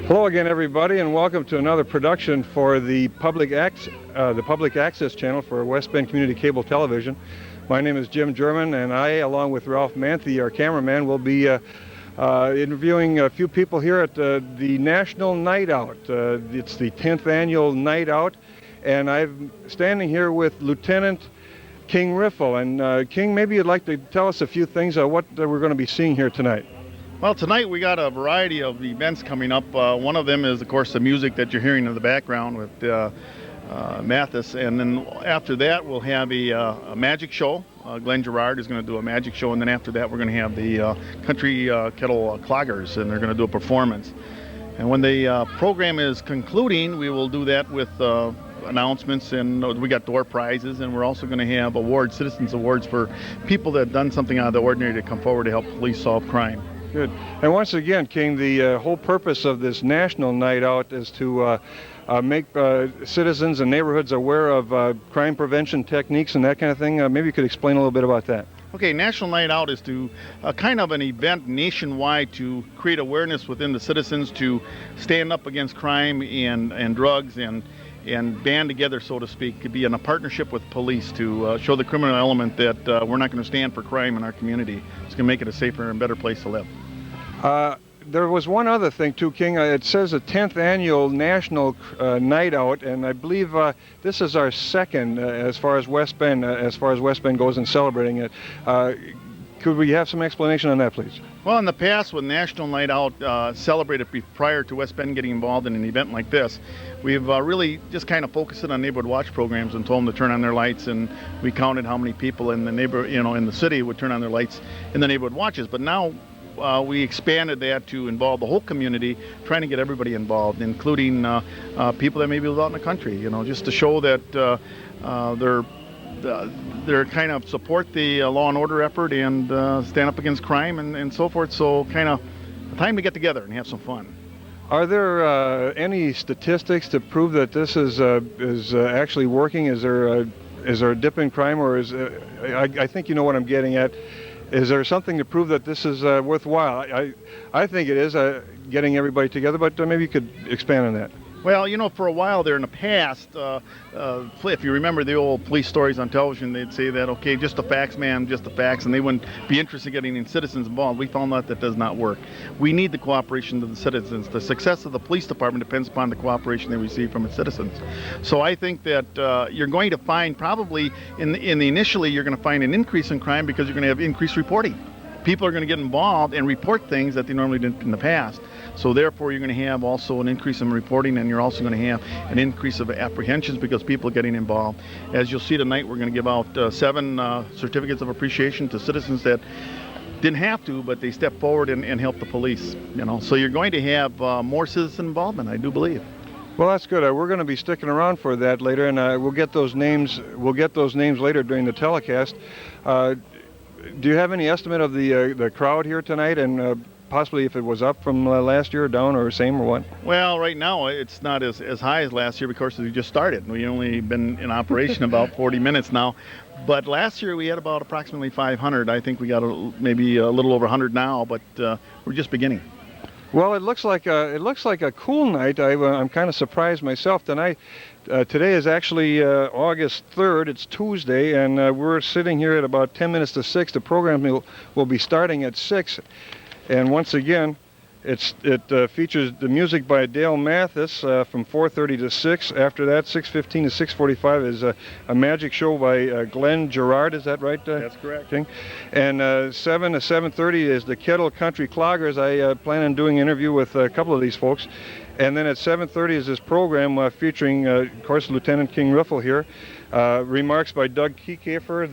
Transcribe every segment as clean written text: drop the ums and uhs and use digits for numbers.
Hello again, everybody, and welcome to another production for the public access channel for West Bend Community Cable Television. My name is Jim German, and I, along with Ralph Manthey, our cameraman, will be interviewing a few people here at the National Night Out. It's the 10th annual Night Out, and I'm standing here with Lieutenant King Riffle. And King, maybe you'd like to tell us a few things on what we're going to be seeing here tonight. Well, tonight we got a variety of events coming up. One of them is, of course, the music that you're hearing in the background with Manthey, and then after that we'll have a magic show. Glenn Gerard is going to do a magic show, and then after that we're going to have the Country Kettle Cloggers, and they're going to do a performance. And when the program is concluding, we will do that with announcements, and we got door prizes, and we're also going to have awards, citizens awards, for people that have done something out of the ordinary to come forward to help police solve crime. Good. And once again, King, the whole purpose of this National Night Out is to make citizens and neighborhoods aware of crime prevention techniques and that kind of thing. Maybe you could explain a little bit about that. Okay, National Night Out is to kind of an event nationwide to create awareness within the citizens to stand up against crime and drugs and band together, so to speak, to be in a partnership with police to show the criminal element that we're not going to stand for crime in our community. It's going to make it a safer and better place to live. There was one other thing too, King. It says the 10th annual National Night Out, and I believe this is our second as far as West Bend goes in celebrating it. Could we have some explanation on that, please? Well, in the past, when National Night Out celebrated prior to West Bend getting involved in an event like this, we've really just kind of focused on neighborhood watch programs and told them to turn on their lights, and we counted how many people in the in the city would turn on their lights in the neighborhood watches. But now we expanded that to involve the whole community, trying to get everybody involved, including people that maybe live out in the country. Just to show that they're kind of support the law and order effort and stand up against crime and so forth. So kind of a time to get together and have some fun. Are there any statistics to prove that this is actually working? Is there a dip in crime, or I think you know what I'm getting at. Is there something to prove that this is worthwhile? I think it is, getting everybody together, but maybe you could expand on that. Well, for a while there in the past, if you remember the old police stories on television, they'd say that, okay, just the facts, man, just the facts, and they wouldn't be interested in getting any citizens involved. We found out that does not work. We need the cooperation of the citizens. The success of the police department depends upon the cooperation they receive from its citizens. So I think that you're going to find probably initially you're going to find an increase in crime because you're going to have increased reporting. People are going to get involved and report things that they normally didn't in the past. So therefore, you're going to have also an increase in reporting, and you're also going to have an increase of apprehensions because people are getting involved. As you'll see tonight, we're going to give out 7 certificates of appreciation to citizens that didn't have to, but they stepped forward and helped the police. So you're going to have more citizen involvement, I do believe. Well, that's good. We're going to be sticking around for that later, and we'll get those names. We'll get those names later during the telecast. Do you have any estimate of the crowd here tonight, and possibly if it was up from last year, down, or same, or what? Well, right now it's not as high as last year because we just started. We've only been in operation about 40 minutes now. But last year we had about approximately 500. I think we got maybe a little over 100 now, but we're just beginning. Well, it looks like a cool night. I'm kind of surprised myself tonight. Today is actually August 3rd. It's Tuesday, and we're sitting here at about 10 minutes to 6. The program will be starting at 6. And once again, it features the music by Dale Mathis from 4:30 to 6. After that, 6:15 to 6:45 is a magic show by Glenn Gerard. Is that right? That's correct. King? And 7 to 7:30 is the Kettle Country Cloggers. I plan on doing an interview with a couple of these folks. And then at 7:30 is this program featuring, of course, Lieutenant King Riffle here. Remarks by Doug Kiefer,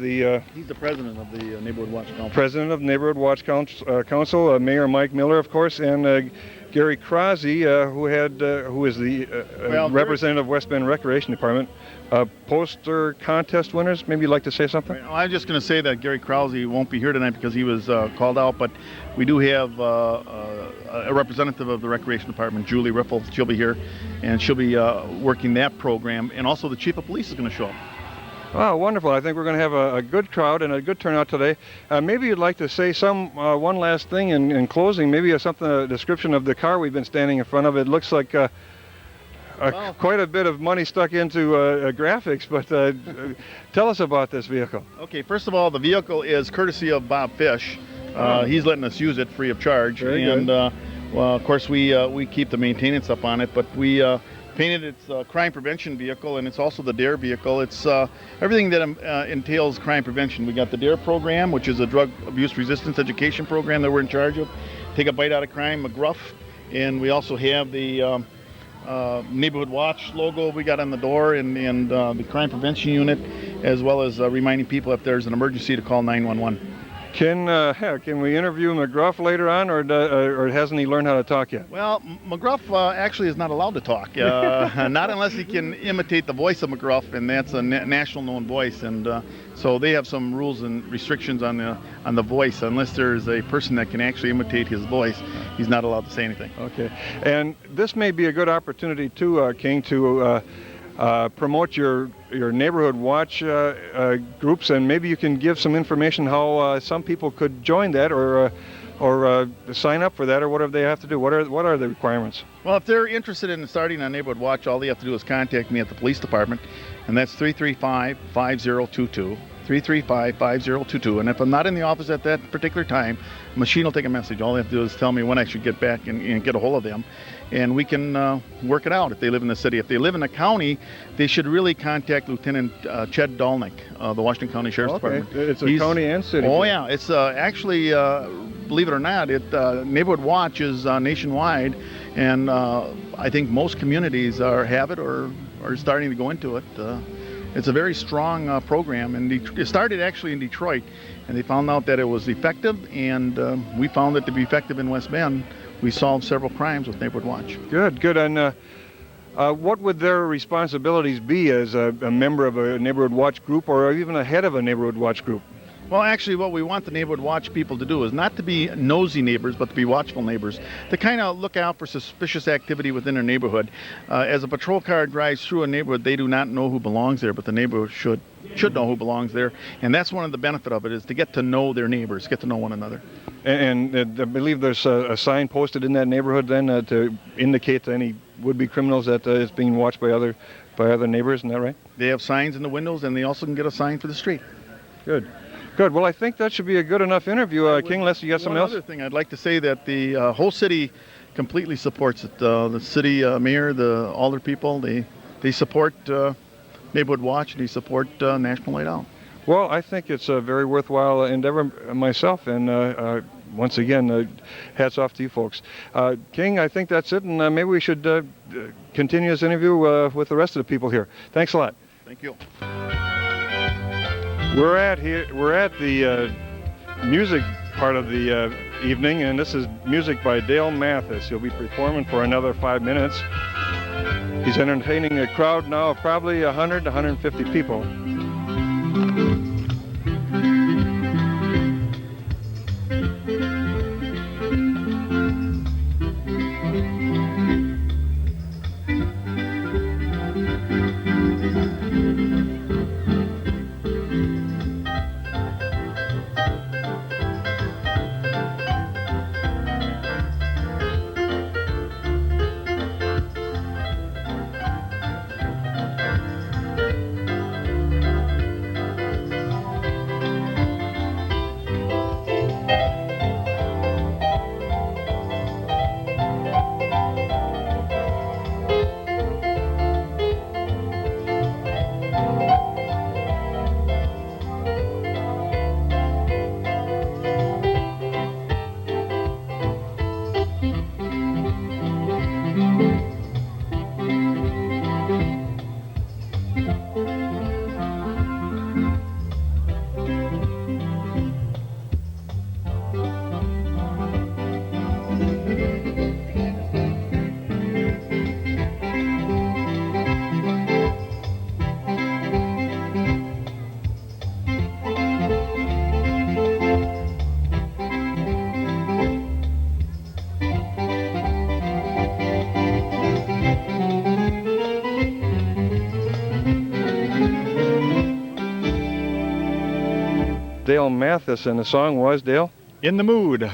he's the president of the Neighborhood Watch Council. President of the Neighborhood Watch Council, Mayor Mike Miller, of course, and Gary Krause, who is the representative of West Bend Recreation Department. Poster contest winners, maybe you'd like to say something? Well, I'm just going to say that Gary Krause won't be here tonight because he was called out, but we do have a representative of the Recreation Department, Julie Riffle. She'll be here, and she'll be working that program, and also the Chief of Police is going to show up. Oh, wonderful. I think we're going to have a good crowd and a good turnout today. Maybe you'd like to say one last thing in closing, maybe a description of the car we've been standing in front of. It looks like quite a bit of money stuck into graphics, but tell us about this vehicle. Okay, first of all, the vehicle is courtesy of Bob Fish. He's letting us use it free of charge. Very and good. well, of course, we keep the maintenance up on it, but we painted its crime prevention vehicle, and it's also the DARE vehicle. It's everything that entails crime prevention. We got the DARE program, which is a drug abuse resistance education program that we're in charge of. Take a bite out of crime, McGruff, and we also have the Neighborhood Watch logo we got on the door, and the crime prevention unit, as well as reminding people if there's an emergency to call 911. Can we interview McGruff later on, or hasn't he learned how to talk yet? Well, McGruff actually is not allowed to talk, not unless he can imitate the voice of McGruff, and that's a national known voice, and so they have some rules and restrictions on the voice. Unless there's a person that can actually imitate his voice, he's not allowed to say anything. Okay, and this may be a good opportunity too, King, to promote your neighborhood watch groups, and maybe you can give some information how some people could join that or sign up for that, or whatever they have to do. What are the requirements? Well, if they're interested in starting a neighborhood watch, all they have to do is contact me at the police department, and that's 335-5022. 335-5022. And if I'm not in the office at that particular time, a machine will take a message. All they have to do is tell me when I should get back and get a hold of them, and we can work it out if they live in the city. If they live in the county, they should really contact Lieutenant Ched Dolnick, the Washington County Sheriff's Department. It's a county and city. Oh, yeah. It's actually, believe it or not, Neighborhood Watch is nationwide, and I think most communities have it or are starting to go into it. It's a very strong program, and it started actually in Detroit, and they found out that it was effective, and we found it to be effective in West Bend. We solved several crimes with Neighborhood Watch. Good. And what would their responsibilities be as a member of a Neighborhood Watch group, or even a head of a Neighborhood Watch group? Well, actually, what we want the Neighborhood Watch people to do is not to be nosy neighbors, but to be watchful neighbors, to kind of look out for suspicious activity within their neighborhood. As a patrol car drives through a neighborhood, they do not know who belongs there, but the neighborhood should know who belongs there. And that's one of the benefit of it, is to get to know their neighbors, get to know one another. And I believe there's a sign posted in that neighborhood then to indicate to any would-be criminals that it's being watched by other neighbors. Isn't that right? They have signs in the windows, and they also can get a sign for the street. Good. Well, I think that should be a good enough interview, King. Unless you got something else. One other thing, I'd like to say that the whole city completely supports it. The city mayor, the alder people, they support Neighborhood Watch, and they support National Night Out. Well, I think it's a very worthwhile endeavor myself, and once again, hats off to you folks. King, I think that's it, and maybe we should continue this interview with the rest of the people here. Thanks a lot. Thank you. We're at the music part of the evening, and this is music by Dale Mathis. He'll be performing for another 5 minutes. He's entertaining a crowd now of probably 100 to 150 people. Dale Mathis, and the song was, Dale? In the Mood.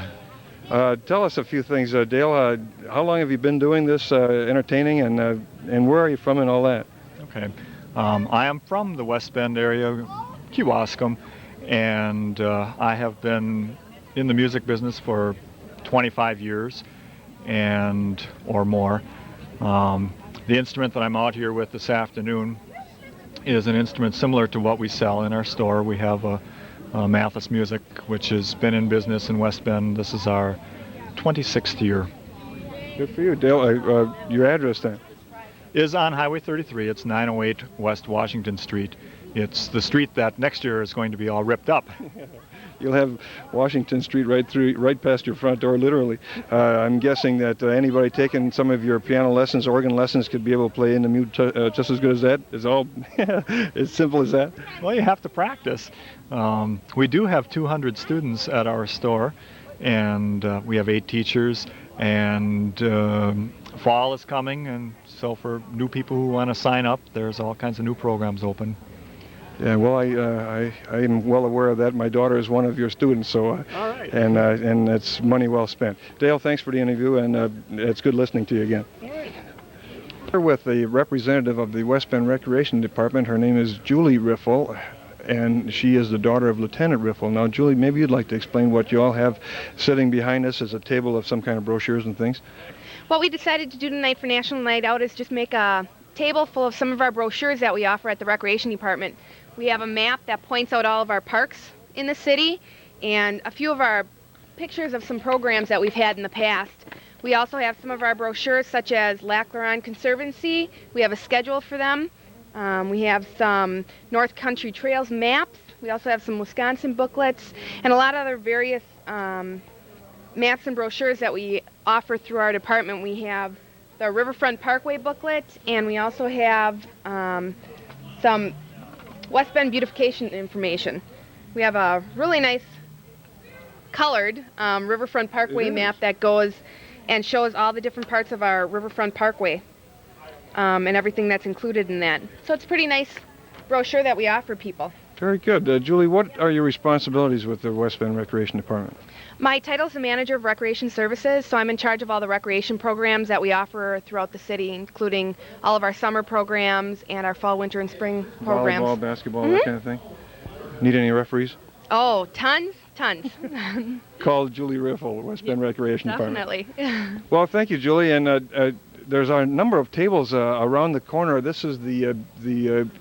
Tell us a few things, Dale. How long have you been doing this entertaining, and where are you from and all that? Okay. I am from the West Bend area, Kewaskum, and I have been in the music business for 25 years or more. The instrument that I'm out here with this afternoon is an instrument similar to what we sell in our store. We have a Mathis Music, which has been in business in West Bend. This is our 26th year. Good for you, Dale. Your address then? Is on Highway 33. It's 908 West Washington Street. It's the street that next year is going to be all ripped up. You'll have Washington Street right past your front door, literally. I'm guessing that anybody taking some of your piano lessons, organ lessons, could be able to play in the mute just as good as that. It's all as simple as that. Well, you have to practice. We do have 200 students at our store, and we have 8 teachers, and fall is coming, and so for new people who want to sign up, there's all kinds of new programs open. Yeah, well, I am well aware of that. My daughter is one of your students, so all right. and it's money well spent. Dale, thanks for the interview, and it's good listening to you again. All right. We're with the representative of the West Bend Recreation Department. Her name is Julie Riffle, and she is the daughter of Lieutenant Riffle. Now, Julie, maybe you'd like to explain what you all have sitting behind us as a table of some kind of brochures and things. What we decided to do tonight for National Night Out is just make a table full of some of our brochures that we offer at the Recreation Department. We have a map that points out all of our parks in the city and a few of our pictures of some programs that we've had in the past. We also have some of our brochures such as Lac La Ronde Conservancy. We have a schedule for them. We have some North Country Trails maps. We also have some Wisconsin booklets and a lot of other various maps and brochures that we offer through our department. We have the Riverfront Parkway booklet, and we also have some West Bend beautification information. We have a really nice colored Riverfront Parkway map that goes and shows all the different parts of our Riverfront Parkway and everything that's included in that. So it's a pretty nice brochure that we offer people. Very good. Julie, what are your responsibilities with the West Bend Recreation Department? My title is the Manager of Recreation Services, so I'm in charge of all the recreation programs that we offer throughout the city, including all of our summer programs and our fall, winter, and spring programs. Volleyball, basketball, that kind of thing? Need any referees? Oh, tons. Call Julie Riffle, West Bend Recreation Definitely. Department. Well, thank you, Julie. And there's a number of tables around the corner. This is the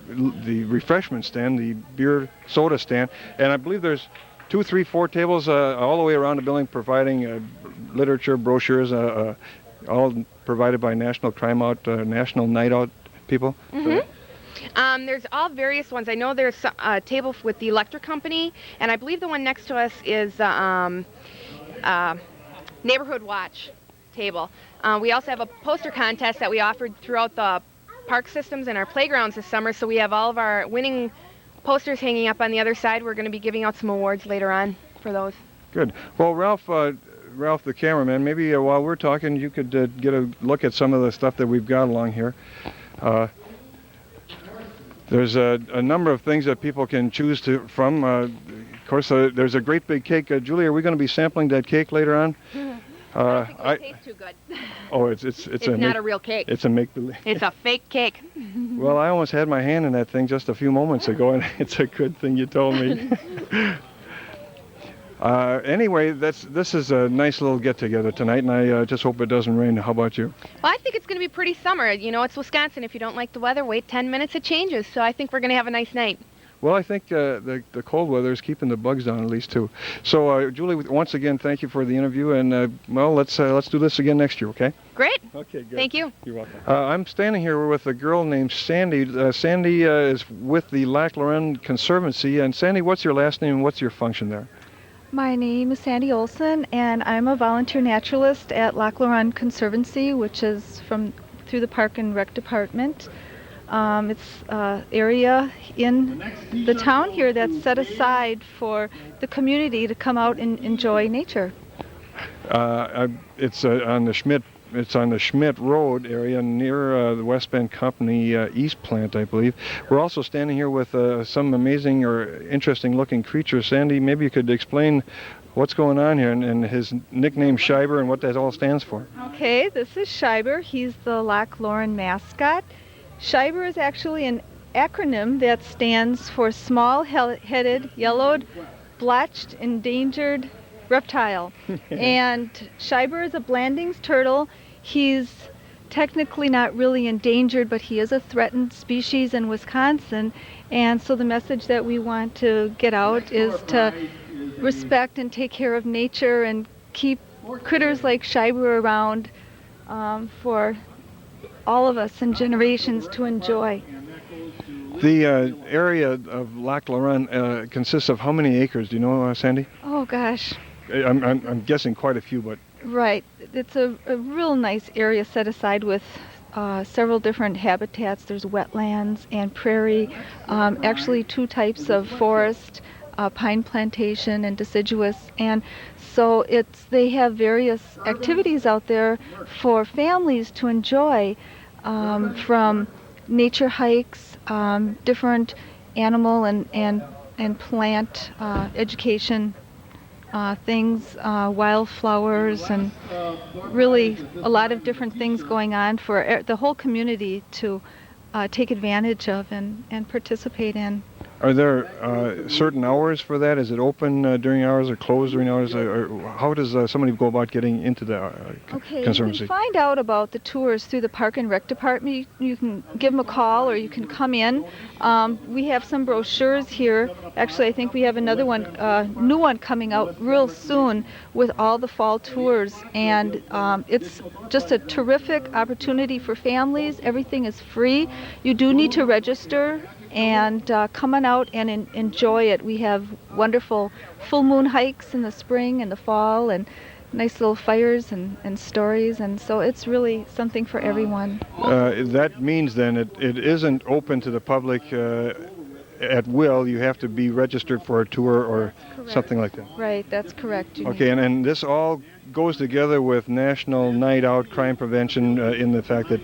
refreshment stand, the beer soda stand, and I believe there's 2, 3, 4 tables all the way around the building providing literature, brochures, all provided by National Crime Out, National Night Out people. Mm-hmm. There's all various ones. I know there's a table with the electric company, and I believe the one next to us is Neighborhood Watch table. We also have a poster contest that we offered throughout the park systems and our playgrounds this summer, so we have all of our winning posters hanging up on the other side. We're going to be giving out some awards later on for those. Good. Well, Ralph, the cameraman, maybe while we're talking, you could get a look at some of the stuff that we've got along here. There's a number of things that people can choose from. Of course, there's a great big cake. Julie, are we going to be sampling that cake later on? I don't think it tastes too good. Oh, it's not a real cake. It's a make-believe. It's a fake cake. Well, I almost had my hand in that thing just a few moments ago, and it's a good thing you told me. Anyway, this is a nice little get-together tonight, and I just hope it doesn't rain. How about you? Well, I think it's going to be pretty summer. You know, it's Wisconsin. If you don't like the weather, wait 10 minutes, it changes. So I think we're going to have a nice night. Well, I think the cold weather is keeping the bugs down at least too. So, Julie, once again, thank you for the interview, and well, let's do this again next year, okay? Great. Okay, good. Thank you. You're welcome. I'm standing here with a girl named Sandy. Sandy is with the Lac La Ronde Conservancy, and Sandy, what's your last name and what's your function there? My name is Sandy Olson, and I'm a volunteer naturalist at Lac La Ronde Conservancy, which is through the Park and Rec Department. It's an area in the town here that's set aside for the community to come out and enjoy nature. It's on the Schmidt it's on the Schmidt Road area near the West Bend Company East Plant, I believe. We're also standing here with some amazing or interesting looking creatures. Sandy, maybe you could explain what's going on here and his nickname Scheiber and what that all stands for. Okay, this is Scheiber. He's the Loch Lomond mascot. Scheiber is actually an acronym that stands for Small-Headed, Yellowed, Blotched, Endangered Reptile. And Scheiber is a Blandings turtle. He's technically not really endangered, but he is a threatened species in Wisconsin. And so the message that we want to get out is to respect and take care of nature and keep critters like Scheiber around for all of us and generations to enjoy. The area of Loch Lomond consists of how many acres? Do you know, Sandy? Oh gosh. I'm guessing quite a few, but Right. It's a real nice area set aside with several different habitats. There's wetlands and prairie, actually 2 types of forest, pine plantation and deciduous. And so they have various activities out there for families to enjoy, from nature hikes, different animal and plant education things, wildflowers, and really a lot of different things going on for the whole community to take advantage of and participate in. are there certain hours for that? Is it open during hours or closed during hours? Or how does somebody go about getting into the Okay, Conservancy? you can find out about the tours through the Park and Rec Department. You can give them a call or you can come in. We have some brochures here. Actually, I think we have another one, new one coming out real soon with all the fall tours. And it's just a terrific opportunity for families. Everything is free. You do need to register and come on out and enjoy it. We have wonderful full moon hikes in the spring and the fall, and nice little fires and stories, and so it's really something for everyone. That means then it isn't open to the public at will. You have to be registered for a tour or something like that. Right, that's correct. Jimmy. Okay, and this all goes together with National Night Out Crime Prevention in the fact that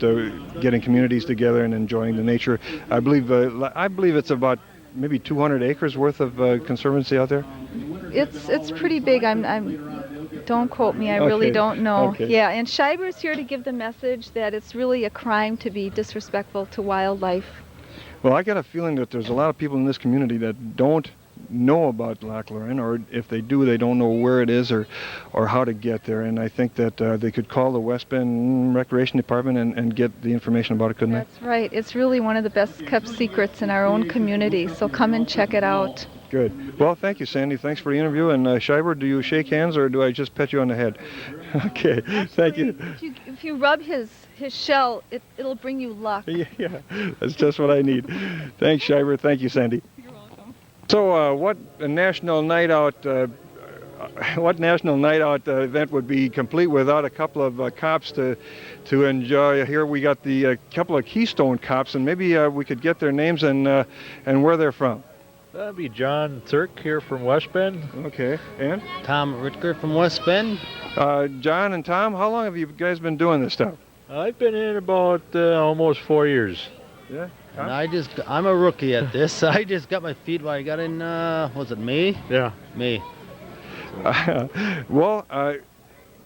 getting communities together and enjoying the nature. I believe it's about maybe 200 acres worth of conservancy out there. It's pretty big. Don't quote me. I really don't know. Okay. Yeah, and Scheiber's here to give the message that it's really a crime to be disrespectful to wildlife. Well, I got a feeling that there's a lot of people in this community that don't know about Loch Lomond, or if they do, they don't know where it is or how to get there. And I think that they could call the West Bend Recreation Department and get the information about it, couldn't they? That's right. It's really one of the best kept secrets in our own community. So come and check it out. Good. Well, thank you, Sandy. Thanks for the interview. And Scheiber, do you shake hands or do I just pet you on the head? Okay. Thank you. If you rub his shell, it'll bring you luck. Yeah, that's just what I need. Thanks, Scheiber. Thank you, Sandy. You're welcome. So, what national night out event would be complete without a couple of cops to enjoy? Here we got the couple of Keystone cops, and maybe we could get their names and where they're from. That'd be John Turk here from West Bend. Okay, and Tom Ritker from West Bend. John and Tom, how long have you guys been doing this stuff? I've been in about almost 4 years. Yeah. And I'm a rookie at this. I just got my feet while I got in, was it May? Yeah. May. Well,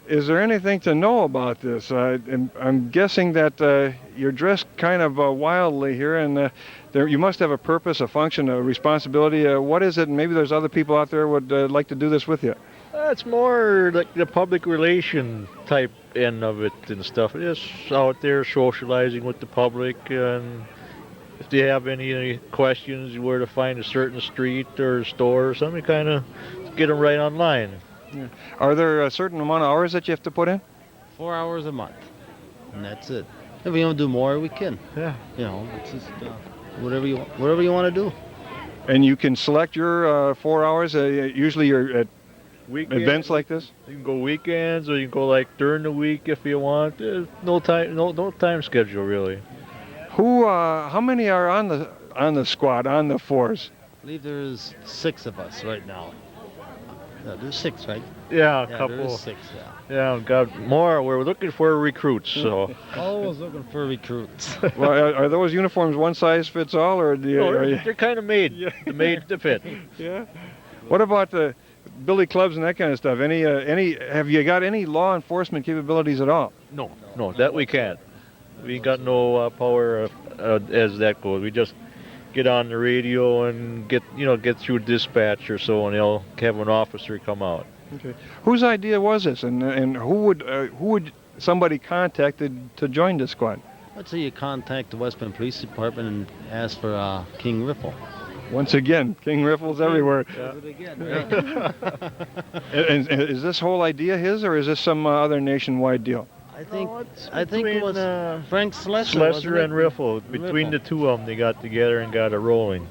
is there anything to know about this? I'm guessing that you're dressed kind of wildly here, and you must have a purpose, a function, a responsibility. What is it? And maybe there's other people out there would like to do this with you. It's more like the public relation type end of it and stuff. Just out there socializing with the public, and if they have any questions where to find a certain street or store or something, kind of get them right online. Yeah. Are there a certain amount of hours that you have to put in? 4 hours a month. And that's it. If we want to do more, we can. Yeah. You know, it's just whatever you want to do. And you can select your 4 hours. Usually you're at Weekend, events like this? You can go weekends, or you can go like during the week if you want. There's no time schedule really. How many are on the squad, on the force? I believe there's 6 of us right now. There's 6, right? Yeah, a Yeah, couple. there's 6. Yeah. Yeah, got more. We're looking for recruits, so. Always looking for recruits. Well, are those uniforms one size fits all, or do you? No, Are you they're kind of made, made to fit. yeah. What about the billy clubs and that kind of stuff? Any? Have you got any law enforcement capabilities at all? No, that we can't. We ain't got no power as that goes. We just get on the radio and get through dispatch or so, and they'll have an officer come out. Okay. Whose idea was this, and who would somebody contacted to join this squad? I'd say you contact the West Bend Police Department and ask for King Riffle. Once again, King Riffles everywhere. Does it again, And is this whole idea his, or is this some other nationwide deal? I think Between, it was Frank Slesser. Slesser and Riffle. Between the two of them, they got together and got it rolling.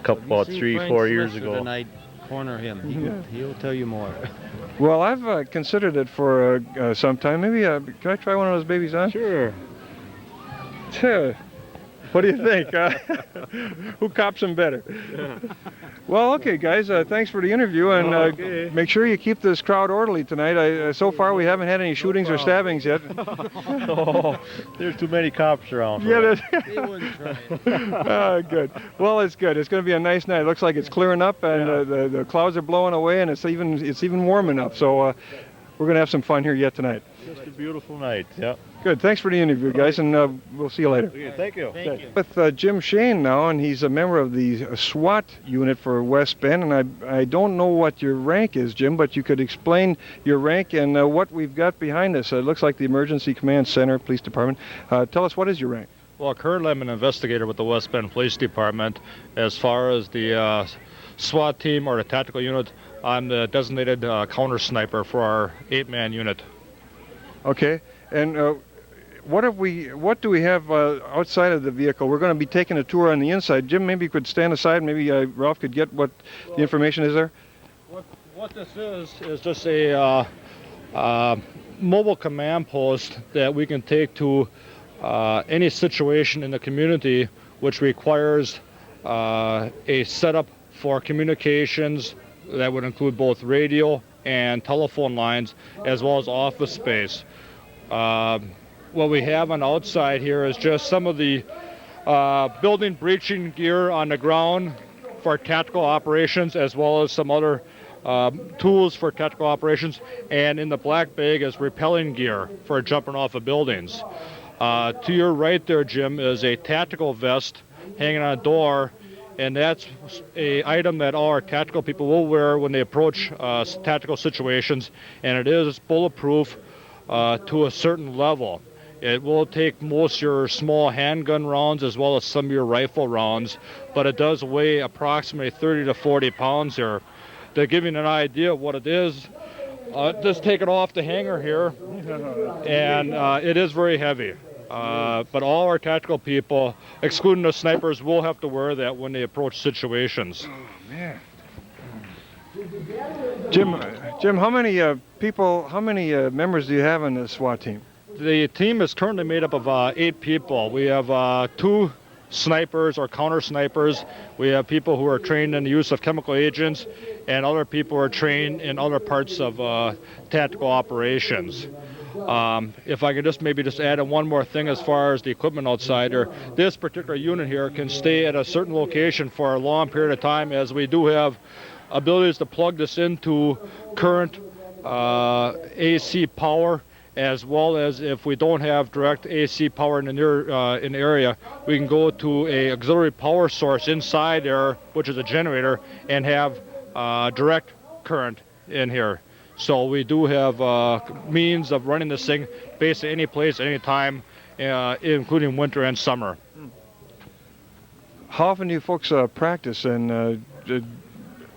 About 3-4 years ago. Tonight, corner him. He'll tell you more. Well, I've considered it for some time. Maybe can I try one of those babies on? Sure. What do you think? Who cops them better? Well, okay, guys. Thanks for the interview, and Okay. make sure you keep this crowd orderly tonight. So far, we haven't had any shootings or stabbings yet. Oh, there's too many cops around. Yeah, They wouldn't try. good. Well, it's good. It's going to be a nice night. It looks like it's clearing up, and the clouds are blowing away, and it's even warm enough. So we're going to have some fun here yet tonight. Just a beautiful night. Yeah. Good. Thanks for the interview, guys, and we'll see you later. Okay, thank you. Thank you. With Jim Shane now, and he's a member of the SWAT unit for West Bend, and I don't know what your rank is, Jim, but you could explain your rank and what we've got behind us. It looks like the Emergency Command Center, Police Department. Tell us, what is your rank? Well, currently I'm an investigator with the West Bend Police Department. As far as the SWAT team or the tactical unit, I'm the designated counter sniper for our 8-man unit. Okay, and what do we have outside of the vehicle? We're going to be taking a tour on the inside. Jim, maybe you could stand aside. Maybe Ralph could get what the information is there. What this is just a mobile command post that we can take to any situation in the community which requires a setup for communications that would include both radio and telephone lines, as well as office space. What we have on the outside here is just some of the building breaching gear on the ground for tactical operations, as well as some other tools for tactical operations. And in the black bag is repelling gear for jumping off of buildings. To your right there, Jim, is a tactical vest hanging on a door, and that's a item that all our tactical people will wear when they approach tactical situations, and it is bulletproof to a certain level. It will take most of your small handgun rounds as well as some of your rifle rounds, but it does weigh approximately 30 to 40 pounds here. To give you an idea of what it is, just take it off the hanger here, and it is very heavy. But all our tactical people, excluding the snipers, will have to wear that when they approach situations. Oh, man. Jim, how many members do you have in the SWAT team? The team is currently made up of 8 people. We have 2 snipers or counter snipers. We have people who are trained in the use of chemical agents, and other people are trained in other parts of tactical operations. If I could just add in one more thing as far as the equipment outside there, this particular unit here can stay at a certain location for a long period of time, as we do have abilities to plug this into current AC power, as well as if we don't have direct AC power in the area, we can go to a auxiliary power source inside there, which is a generator, and have direct current in here. So we do have means of running this thing basically any place, any time, including winter and summer. How often do you folks practice, and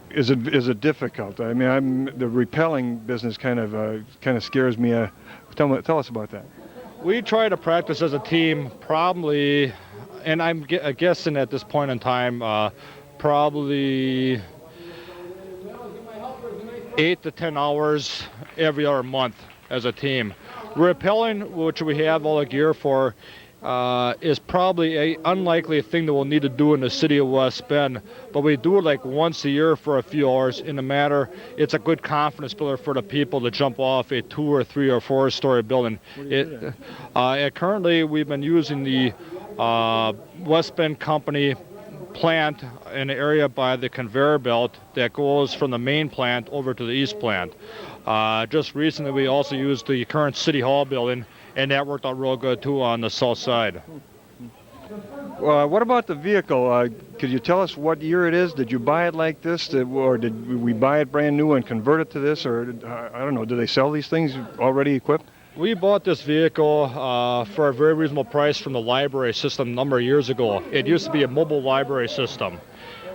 is it difficult? I mean, the repelling business kind of scares me. Tell us about that. We try to practice as a team probably, and I'm guessing at this point in time, probably 8 to 10 hours every other month as a team. Repelling, which we have all the gear for, is probably a unlikely thing that we'll need to do in the city of West Bend, but we do it like once a year for a few hours in a matter. It's a good confidence builder for the people to jump off a 2 or 3 or 4-story building. Currently, we've been using the West Bend Company plant in the area by the conveyor belt that goes from the main plant over to the east plant. Just recently, we also used the current City Hall building, and that worked out real good too on the south side. What about the vehicle? Could you tell us what year it is? Did you buy it like this, or did we buy it brand new and convert it to this, or I don't know? Do they sell these things already equipped? We bought this vehicle for a very reasonable price from the library system a number of years ago. It used to be a mobile library system,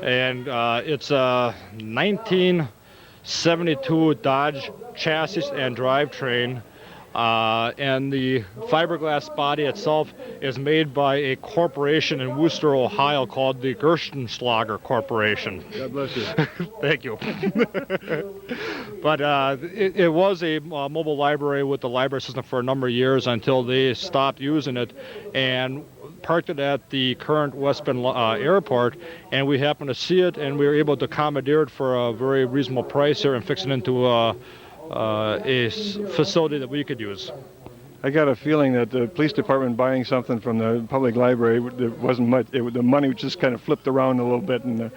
and it's a 1972 Dodge chassis and drivetrain. And the fiberglass body itself is made by a corporation in Worcester, Ohio called the Gerstenschlager Corporation. God bless you. Thank you. But it was a mobile library with the library system for a number of years until they stopped using it and parked it at the current West Bend airport, and we happened to see it, and we were able to commandeer it for a very reasonable price here and fix it into a facility that we could use. I got a feeling that the police department buying something from the public library, there wasn't much. The money just kind of flipped around a little bit. And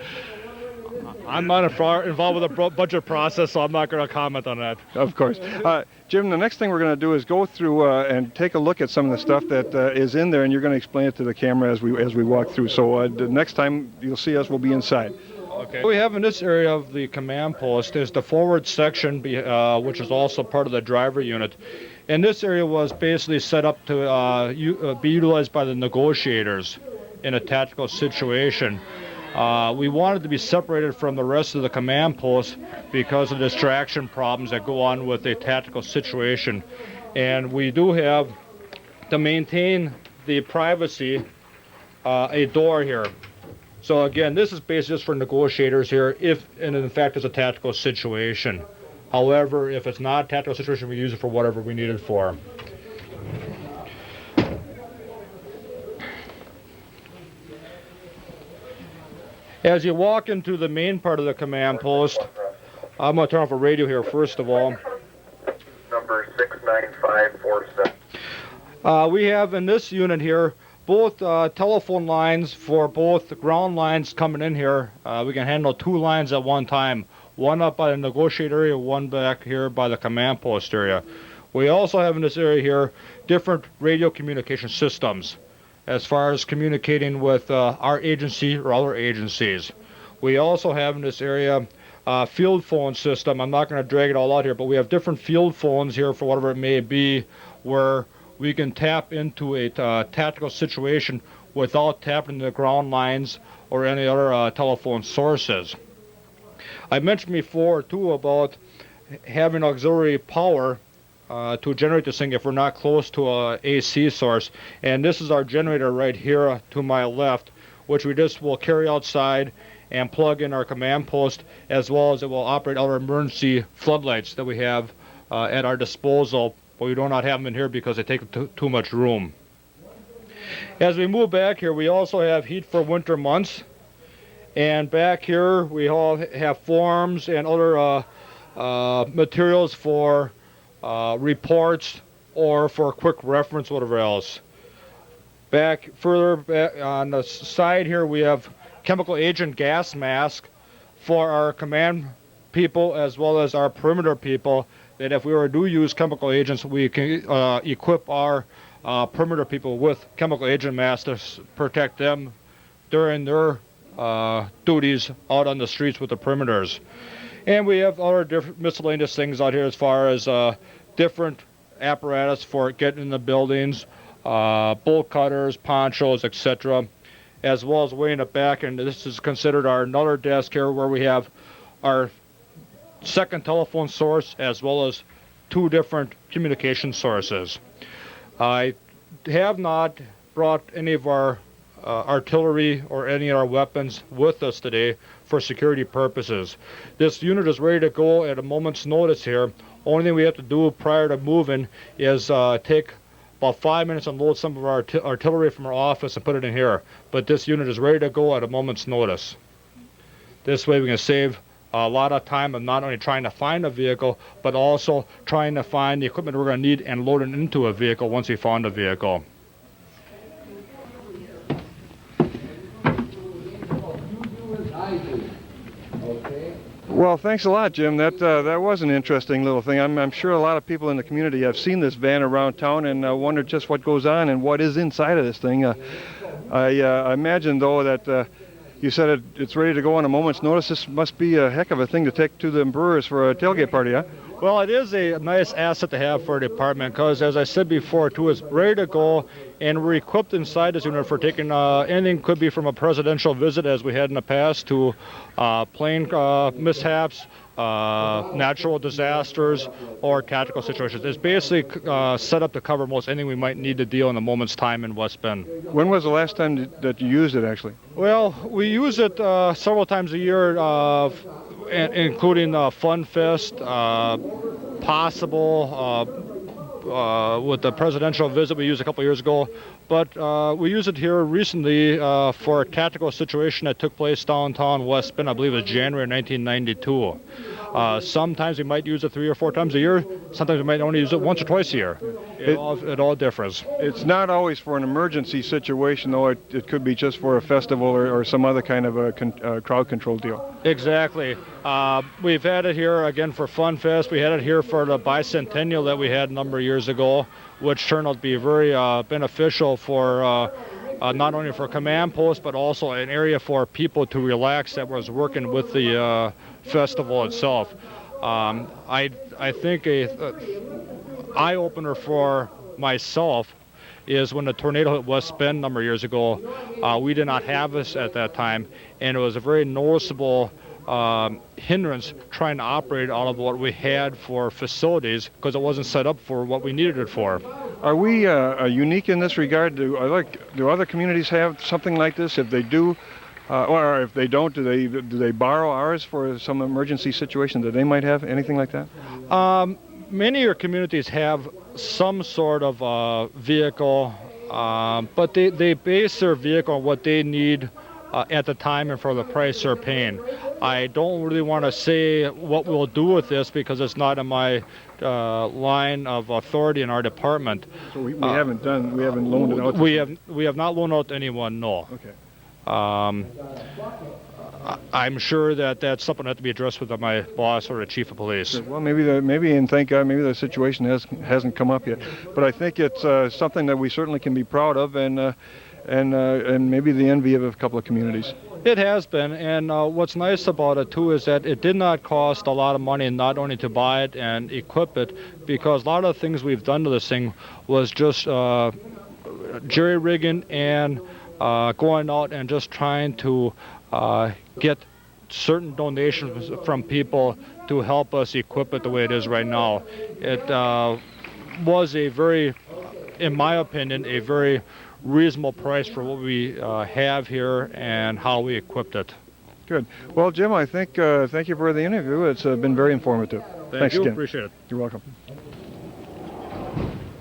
I'm not involved with the budget process, so I'm not going to comment on that. Of course. Jim, the next thing we're going to do is go through and take a look at some of the stuff that is in there, and you're going to explain it to the camera as we walk through. So the next time you'll see us, we'll be inside. Okay. What we have in this area of the command post is the forward section, which is also part of the driver unit. And this area was basically set up to be utilized by the negotiators in a tactical situation. We wanted to be separated from the rest of the command post because of distraction problems that go on with a tactical situation. And we do have, to maintain the privacy, a door here. So again, this is basically just for negotiators here, if and in fact it's a tactical situation. However, if it's not a tactical situation, we use it for whatever we need it for. As you walk into the main part of the command post, I'm going to turn off a radio here first of all. Number 69547. We have in this unit here both telephone lines for both the ground lines coming in here. We can handle 2 lines at one time. One up by the negotiator area, one back here by the command post area. We also have in this area here different radio communication systems as far as communicating with our agency or other agencies. We also have in this area a field phone system. I'm not going to drag it all out here, but we have different field phones here for whatever it may be, where we can tap into a tactical situation without tapping the ground lines or any other telephone sources. I mentioned before too about having auxiliary power to generate this thing if we're not close to a AC source, and this is our generator right here to my left, which we just will carry outside and plug in our command post, as well as it will operate our emergency floodlights that we have at our disposal. But we do not have them in here because they take too much room. As we move back here, we also have heat for winter months. And back here, we all have forms and other materials for reports or for quick reference, whatever else. Further back on the side here, we have chemical agent gas mask for our command people as well as our perimeter people, that if we were to use chemical agents, we can equip our perimeter people with chemical agent masks to protect them during their duties out on the streets with the perimeters. And we have other different miscellaneous things out here as far as different apparatus for getting in the buildings, bolt cutters, ponchos, etc., as well as way in the back. And this is considered our another desk here where we have our second telephone source as well as 2 different communication sources. I have not brought any of our artillery or any of our weapons with us today for security purposes. This unit is ready to go at a moment's notice here. Only thing we have to do prior to moving is take about 5 minutes, unload some of our artillery from our office and put it in here. But this unit is ready to go at a moment's notice. This way we can save a lot of time of not only trying to find a vehicle, but also trying to find the equipment we're going to need and load it into a vehicle once we found a vehicle. Well, thanks a lot, Jim. That was an interesting little thing. I'm sure a lot of people in the community have seen this van around town and wondered just what goes on and what is inside of this thing. I imagine, though, that you said it's ready to go on a moment's notice. This must be a heck of a thing to take to the Brewers for a tailgate party, huh? Well, it is a nice asset to have for a department because, as I said before, too, it's ready to go, and we're equipped inside this unit for taking anything. Could be from a presidential visit, as we had in the past, to plane mishaps, natural disasters, or tactical situations. It's basically set up to cover most anything we might need to deal in a moment's time in West Bend. When was the last time that you used it, actually? Well, we use it several times a year, including Fun Fest, possible with the presidential visit we used a couple years ago. But we used it here recently for a tactical situation that took place downtown West Bend. I believe it was January 1992. Sometimes we might use it 3 or 4 times a year. Sometimes we might only use it once or twice a year. It all differs. It's not always for an emergency situation, though. It could be just for a festival or some other kind of a crowd control deal. Exactly. We've had it here again for Fun Fest. We had it here for the bicentennial that we had a number of years ago, which turned out to be very beneficial for not only for command posts, but also an area for people to relax that was working with the festival itself. I think a eye-opener for myself is when the tornado hit West Bend a number of years ago. We did not have this at that time, and it was a very noticeable hindrance trying to operate out of what we had for facilities because it wasn't set up for what we needed it for. Are we unique in this regard? Do other communities have something like this? If they do, or if they don't, do they borrow ours for some emergency situation that they might have? Anything like that? Many of your communities have some sort of vehicle, but they base their vehicle on what they need at the time and for the price they're paying. I don't really want to say what we'll do with this because it's not in my line of authority in our department. So we haven't loaned it out. We have not loaned out to anyone. No. Okay. I'm sure that's something that has to be addressed with my boss or the chief of police. Sure. Well, and thank God, maybe the situation hasn't come up yet. But I think it's something that we certainly can be proud of, and maybe the envy of a couple of communities. It has been, and what's nice about it too is that it did not cost a lot of money not only to buy it and equip it, because a lot of the things we've done to this thing was just jerry-rigging and going out and just trying to get certain donations from people to help us equip it the way it is right now. It was a very, in my opinion, a very reasonable price for what we have here and how we equipped it. Good. Well, Jim, I think thank you for the interview. It's been very informative. Thanks you. Again. Appreciate it. You're welcome.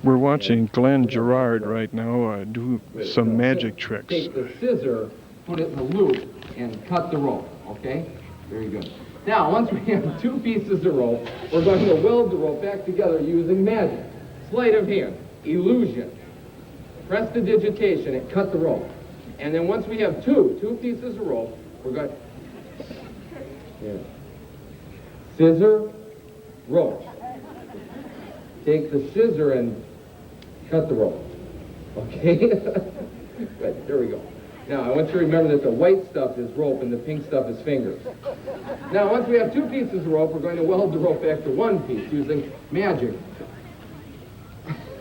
We're watching Glenn Gerard right now do some magic tricks. Take the scissor, put it in the loop, and cut the rope. Okay? Very good. Now, once we have 2 pieces of rope, we're going to weld the rope back together using magic. Sleight of hand, illusion, prestidigitation, and cut the rope. And then once we have two pieces of rope, we're going to scissor, rope. Take the scissor and cut the rope. Okay? Good, there we go. Now, I want you to remember that the white stuff is rope and the pink stuff is fingers. Now, once we have 2 pieces of rope, we're going to weld the rope back to 1 piece using magic.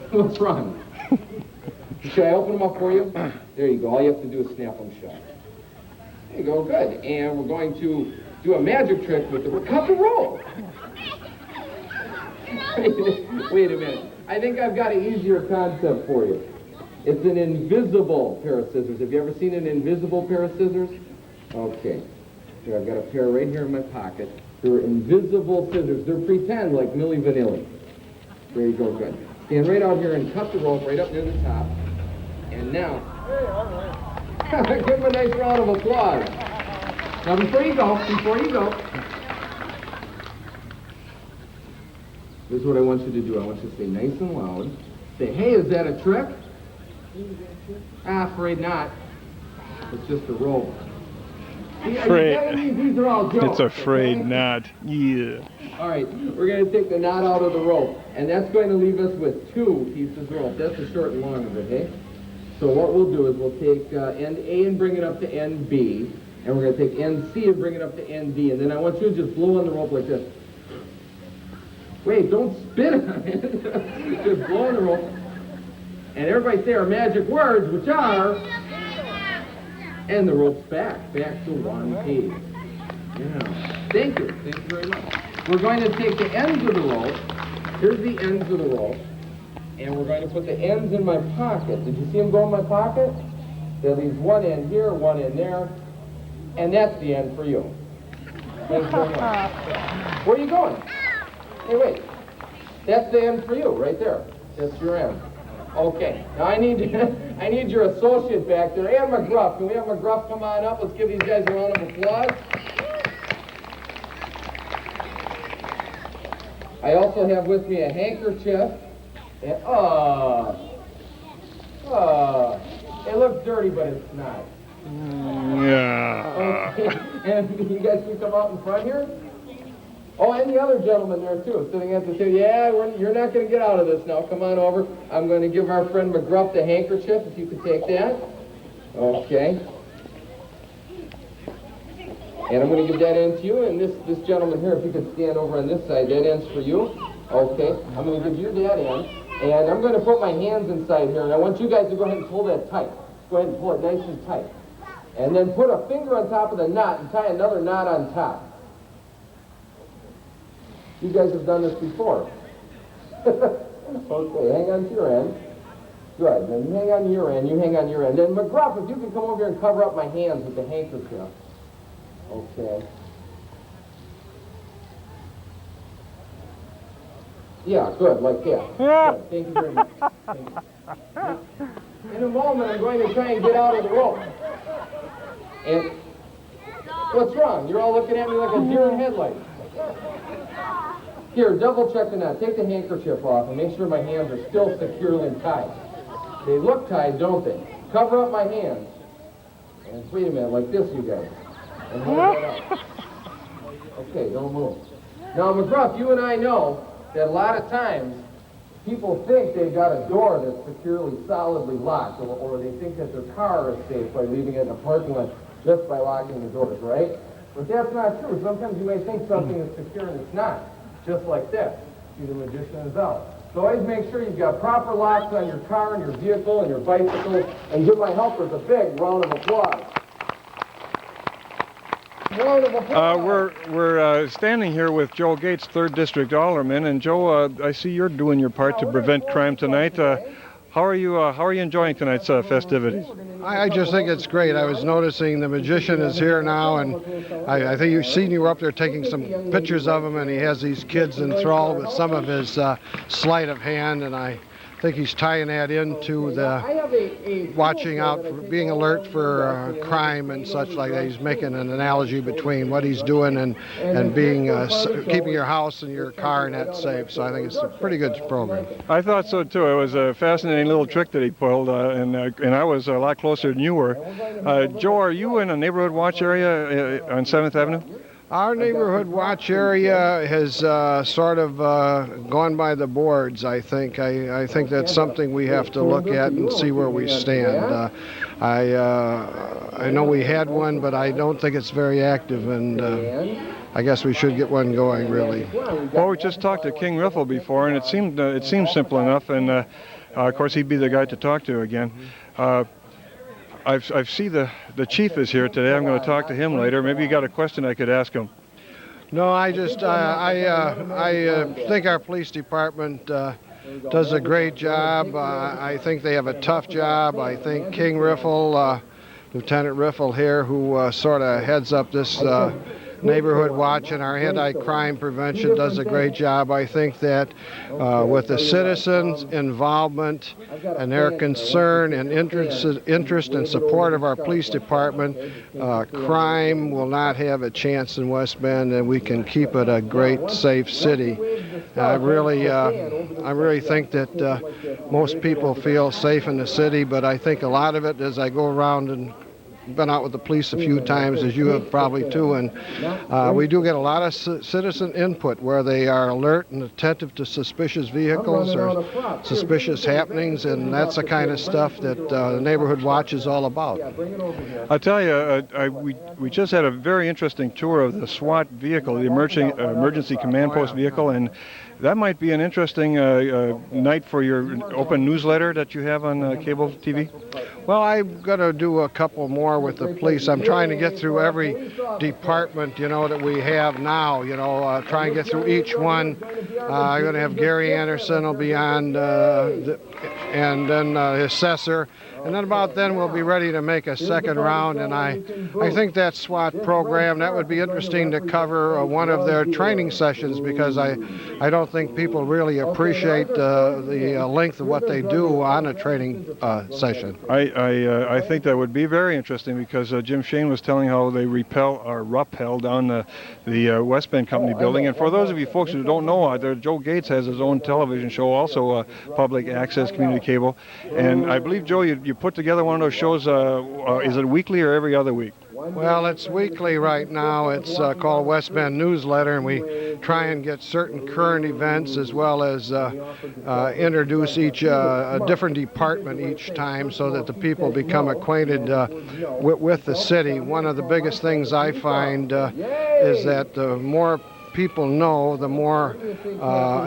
What's wrong? Should I open them up for you? There you go. All you have to do is snap them shut. There you go. Good. And we're going to do a magic trick with the cut the rope. Wait a minute. I think I've got an easier concept for you. It's an invisible pair of scissors. Have you ever seen an invisible pair of scissors? Okay. Here, I've got a pair right here in my pocket. They're invisible scissors. They're pretend, like Milli Vanilli. There you go. Good. Stand right out here and cut the rope right up near the top. And now, give him a nice round of applause. Now before you go, this is what I want you to do. I want you to say nice and loud. Say, hey, is that a trick? Afraid not. It's just a rope. See, these are all jokes. It's afraid okay? not. Yeah. All right, we're going to take the knot out of the rope, and that's going to leave us with 2 pieces of rope. That's the short and long of it, okay? So what we'll do is we'll take end A and bring it up to end B, and we're going to take end C and bring it up to end D, and then I want you to just blow on the rope like this. Wait, don't spit on it. Just blow on the rope. And everybody say our magic words, which are, and the rope's back to 1 piece. Yeah. Thank you very much. We're going to take the ends of the rope. Here's the ends of the rope. And we're going to put the ends in my pocket. Did you see them go in my pocket? That leaves one end here, one end there. And that's the end for you. Thanks very much. Where are you going? Hey, wait. That's the end for you, right there. That's your end. Okay. Now I need your associate back there, Ann McGruff. Can we have McGruff come on up? Let's give these guys a round of applause. I also have with me a handkerchief. And, it looks dirty, but it's not. Yeah. Okay. And you guys can come out in front here. Oh, and the other gentleman there, too, sitting at the table. Yeah, you're not going to get out of this now. Come on over. I'm going to give our friend McGruff the handkerchief, if you could take that. Okay. And I'm going to give that end to you. And this gentleman here, if you could stand over on this side, that end's for you. Okay. I'm going to give you that end. And I'm going to put my hands inside here. And I want you guys to go ahead and pull that tight. Go ahead and pull it nice and tight. And then put a finger on top of the knot and tie another knot on top. You guys have done this before. Okay, hang on to your end. Good. Then you hang on to your end, you hang on to your end. Then McGruff, if you can come over here and cover up my hands with the handkerchief. Okay. Yeah, good, like that. Good. Thank you very much. Thank you. In a moment, I'm going to try and get out of the rope. And what's wrong? You're all looking at me like a deer in headlights. Here, double check the knot. Take the handkerchief off and make sure my hands are still securely tied. They look tied, don't they? Cover up my hands. And wait a minute, like this, you guys. And hold that up. Okay, don't move. Now, McGruff, you and I know that a lot of times people think they've got a door that's securely, solidly locked, or they think that their car is safe by leaving it in a parking lot just by locking the doors, right? But that's not true. Sometimes you may think something is secure and it's not. Just like that. See, the magician is out. So always make sure you've got proper locks on your car and your vehicle and your bicycle, and give my helpers a big round of applause. Round of applause. We're standing here with Joe Gates, 3rd District Alderman, and Joe, I see you're doing your part to prevent crime tonight. How are you enjoying tonight's festivities? I just think it's great. I was noticing the magician is here now, and I think you've seen you were up there taking some pictures of him, and he has these kids enthralled with some of his sleight of hand, and I think he's tying that into the watching out, for being alert for crime and such like that. He's making an analogy between what he's doing and being keeping your house and your car and that safe. So I think it's a pretty good program. I thought so too. It was a fascinating little trick that he pulled, and I was a lot closer than you were. Joe, are you in a neighborhood watch area on 7th Avenue? Our neighborhood watch area has sort of gone by the boards, I think. I think that's something we have to look at and see where we stand. I know we had one, but I don't think it's very active, and I guess we should get one going, really. Well, we just talked to King Riffle before, and it seemed simple enough, and of course he'd be the guy to talk to again. I see the chief is here today. I'm going to talk to him later. Maybe you got a question I could ask him. No, I just I think our police department does a great job. I think they have a tough job. I think King Riffle, Lieutenant Riffle here, who sort of heads up this neighborhood watch and our anti-crime prevention does a great job. I think that with the citizens' involvement and their concern and interest and support of our police department, crime will not have a chance in West Bend, and we can keep it a great, safe city. I really think that most people feel safe in the city, but I think a lot of it, as I go around and been out with the police a few times, as you have probably too, and we do get a lot of citizen input where they are alert and attentive to suspicious vehicles or suspicious happenings, and that's the kind of stuff that the neighborhood watch is all about. I tell you, we just had a very interesting tour of the SWAT vehicle, the emergency command post vehicle, and that might be an interesting night for your open newsletter that you have on cable TV. Well, I'm going to do a couple more with the police. I'm trying to get through every department, that we have now, try and get through each one. I'm going to have Gary Anderson will be on, and then the assessor. And then about then we'll be ready to make a second round, and I think that SWAT program, that would be interesting to cover one of their training sessions, because I don't think people really appreciate the length of what they do on a training session. I think that would be very interesting, because Jim Shane was telling how they rappel down the West Bend Company building. And for those of you folks who don't know, Joe Gates has his own television show, also public access community cable. And I believe, Joe, you put together one of those shows, is it weekly or every other week? Well, it's weekly right now. It's called West Bend Newsletter, and we try and get certain current events as well as introduce a different department each time, so that the people become acquainted with the city. One of the biggest things I find is that the more people know, the more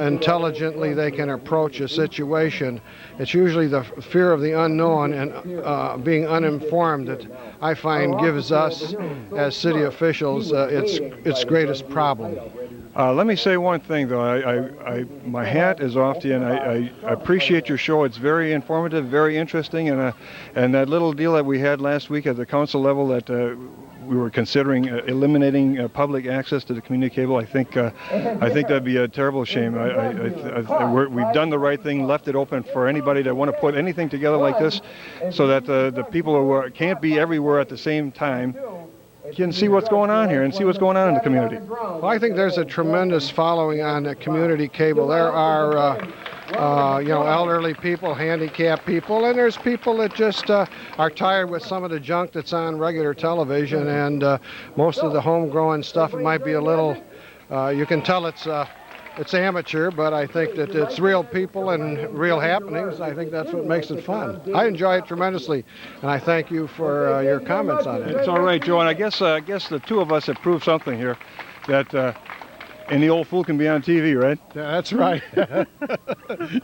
intelligently they can approach a situation. It's usually the fear of the unknown and being uninformed that I find gives us, as city officials, its greatest problem. Let me say one thing, though. My hat is off to you, and I appreciate your show. It's very informative, very interesting, and that little deal that we had last week at the council level that we were considering eliminating public access to the community cable. I think that'd be a terrible shame. We've done the right thing, left it open for anybody that want to put anything together like this, so that the people who can't be everywhere at the same time can see what's going on here and see what's going on in the community. Well, I think there's a tremendous following on the community cable. There are elderly people, handicapped people, and there's people that just are tired with some of the junk that's on regular television, and most of the homegrown stuff, it might be a little, you can tell it's amateur, but I think that it's real people and real happenings. I think that's what makes it fun. I enjoy it tremendously, and I thank you for your comments on it. It's all right, Joe, and I guess the two of us have proved something here, that any old fool can be on TV, right? Yeah, that's right.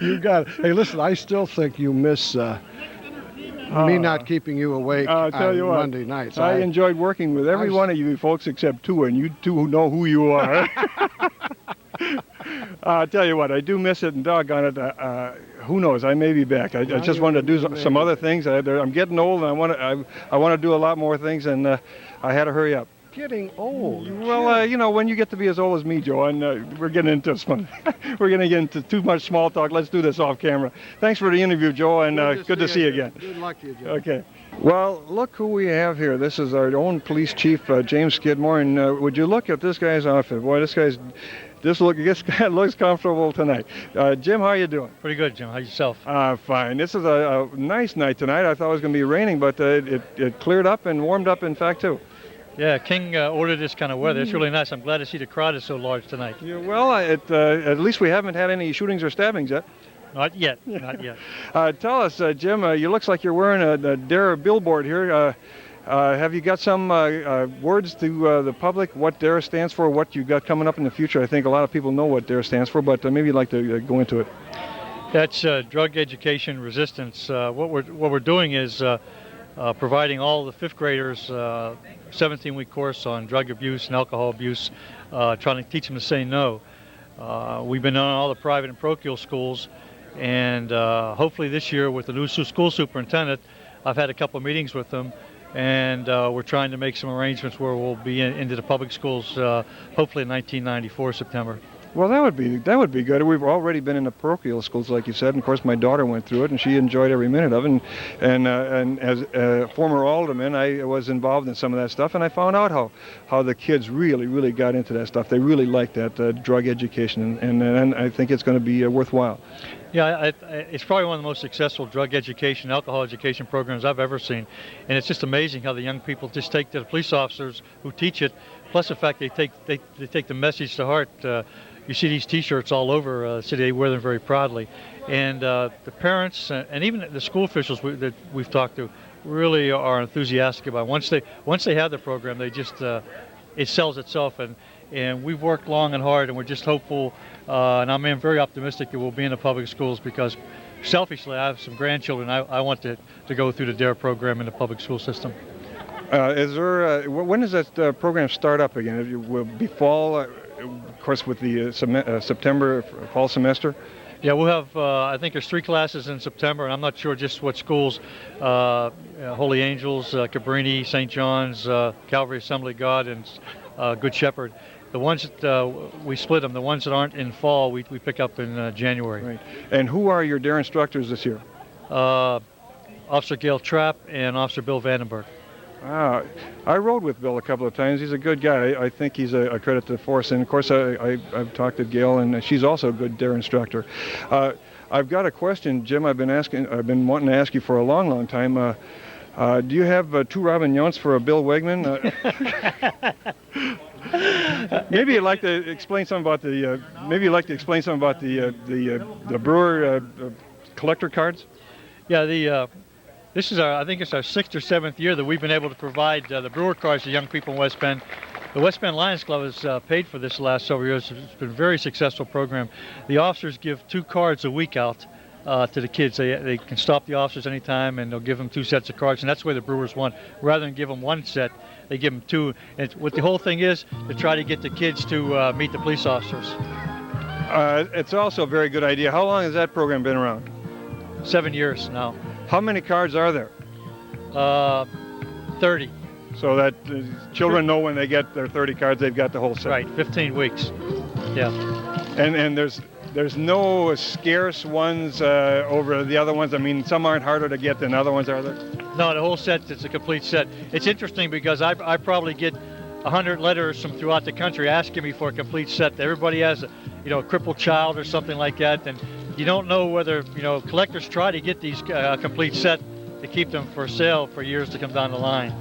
You got it. Hey, listen, I still think you miss me not keeping you awake on Monday nights. I enjoyed working with every one of you folks except two, and you two know who you are. I'll tell you what, I do miss it, and doggone it, who knows, I may be back. I just want to do some other things. I'm getting old, and I want to do a lot more things, and I had to hurry up. Getting old. Well, when you get to be as old as me, Joe, and we're getting into we're going to get into too much small talk. Let's do this off camera. Thanks for the interview, Joe, and good to see you again. Good luck to you, Joe. Okay. Well, look who we have here. This is our own police chief, James Skidmore, and would you look at this guy's outfit? Boy, this guy looks comfortable tonight. Jim, how you doing? Pretty good, Jim. How yourself? Fine. This is a nice night tonight. I thought it was going to be raining, but it cleared up and warmed up, in fact, too. Yeah, King ordered this kind of weather. It's really nice. I'm glad to see the crowd is so large tonight. Yeah, well, at least we haven't had any shootings or stabbings yet. Not yet. Not yet. Tell us, Jim, you looks like you're wearing a DARE billboard here. Have you got some words to the public, what DARE stands for, what you got coming up in the future? I think a lot of people know what DARE stands for, but maybe you'd like to go into it. That's drug education resistance. What we're doing is providing all the fifth graders 17-week course on drug abuse and alcohol abuse, trying to teach them to say no. We've been on all the private and parochial schools, and hopefully this year with the new school superintendent, I've had a couple of meetings with them, and we're trying to make some arrangements where we'll be into the public schools hopefully in 1994 September. Well, that would be good. We've already been in the parochial schools, like you said, and of course my daughter went through it, and she enjoyed every minute of it. And as a former alderman, I was involved in some of that stuff, and I found out how the kids really got into that stuff. They really liked that drug education, and I think it's going to be worthwhile. Yeah, it's probably one of the most successful drug education, alcohol education programs I've ever seen, and it's just amazing how the young people just take to the police officers who teach it. Plus the fact they take the message to heart. You see these T-shirts all over the city. They wear them very proudly, and the parents and even the school officials that we've talked to really are enthusiastic about it. Once they have the program, they just it sells itself, and we've worked long and hard, and we're just hopeful, and I'm very optimistic that we'll be in the public schools because selfishly I have some grandchildren. I want to go through the DARE program in the public school system. Is there when does that program start up again? Will it be fall? Of course, with the September fall semester. Yeah, we'll have, I think there's 3 classes in September, and I'm not sure just what schools, Holy Angels, Cabrini, St. John's, Calvary Assembly of God, and Good Shepherd. The ones that we split them, the ones that aren't in fall, we pick up in January. Right. And who are your DARE instructors this year? Officer Gail Trapp and Officer Bill Vandenberg. I rode with Bill a couple of times. He's a good guy. I think he's a credit to the force. And of course, I've talked to Gail, and she's also a good DARE instructor. I've got a question, Jim. I've been wanting to ask you for a long time. Do you have 2 Robin Yount's for a Bill Wegman? Maybe you'd like to explain something about the. Maybe you'd like to explain something about the Brewer collector cards. Yeah, this is I think it's our 6th or 7th year that we've been able to provide the Brewer cards to young people in West Bend. The West Bend Lions Club has paid for this the last several years. It's been a very successful program. The officers give 2 cards a week out to the kids. They can stop the officers anytime, and they'll give them 2 sets of cards, and that's the way the Brewers won. Rather than give them 1 set, they give them 2. And what the whole thing is to try to get the kids to meet the police officers. It's also a very good idea. How long has that program been around? 7 years now. How many cards are there? 30. So that children know when they get their 30 cards, they've got the whole set. Right, 15 weeks. Yeah. And there's no scarce ones over the other ones. I mean, some aren't harder to get than other ones, are there? No, the whole set, it's a complete set. It's interesting because I probably get 100 letters from throughout the country asking me for a complete set. Everybody has a crippled child or something like that, and you don't know whether, collectors try to get these complete set to keep them for sale for years to come down the line.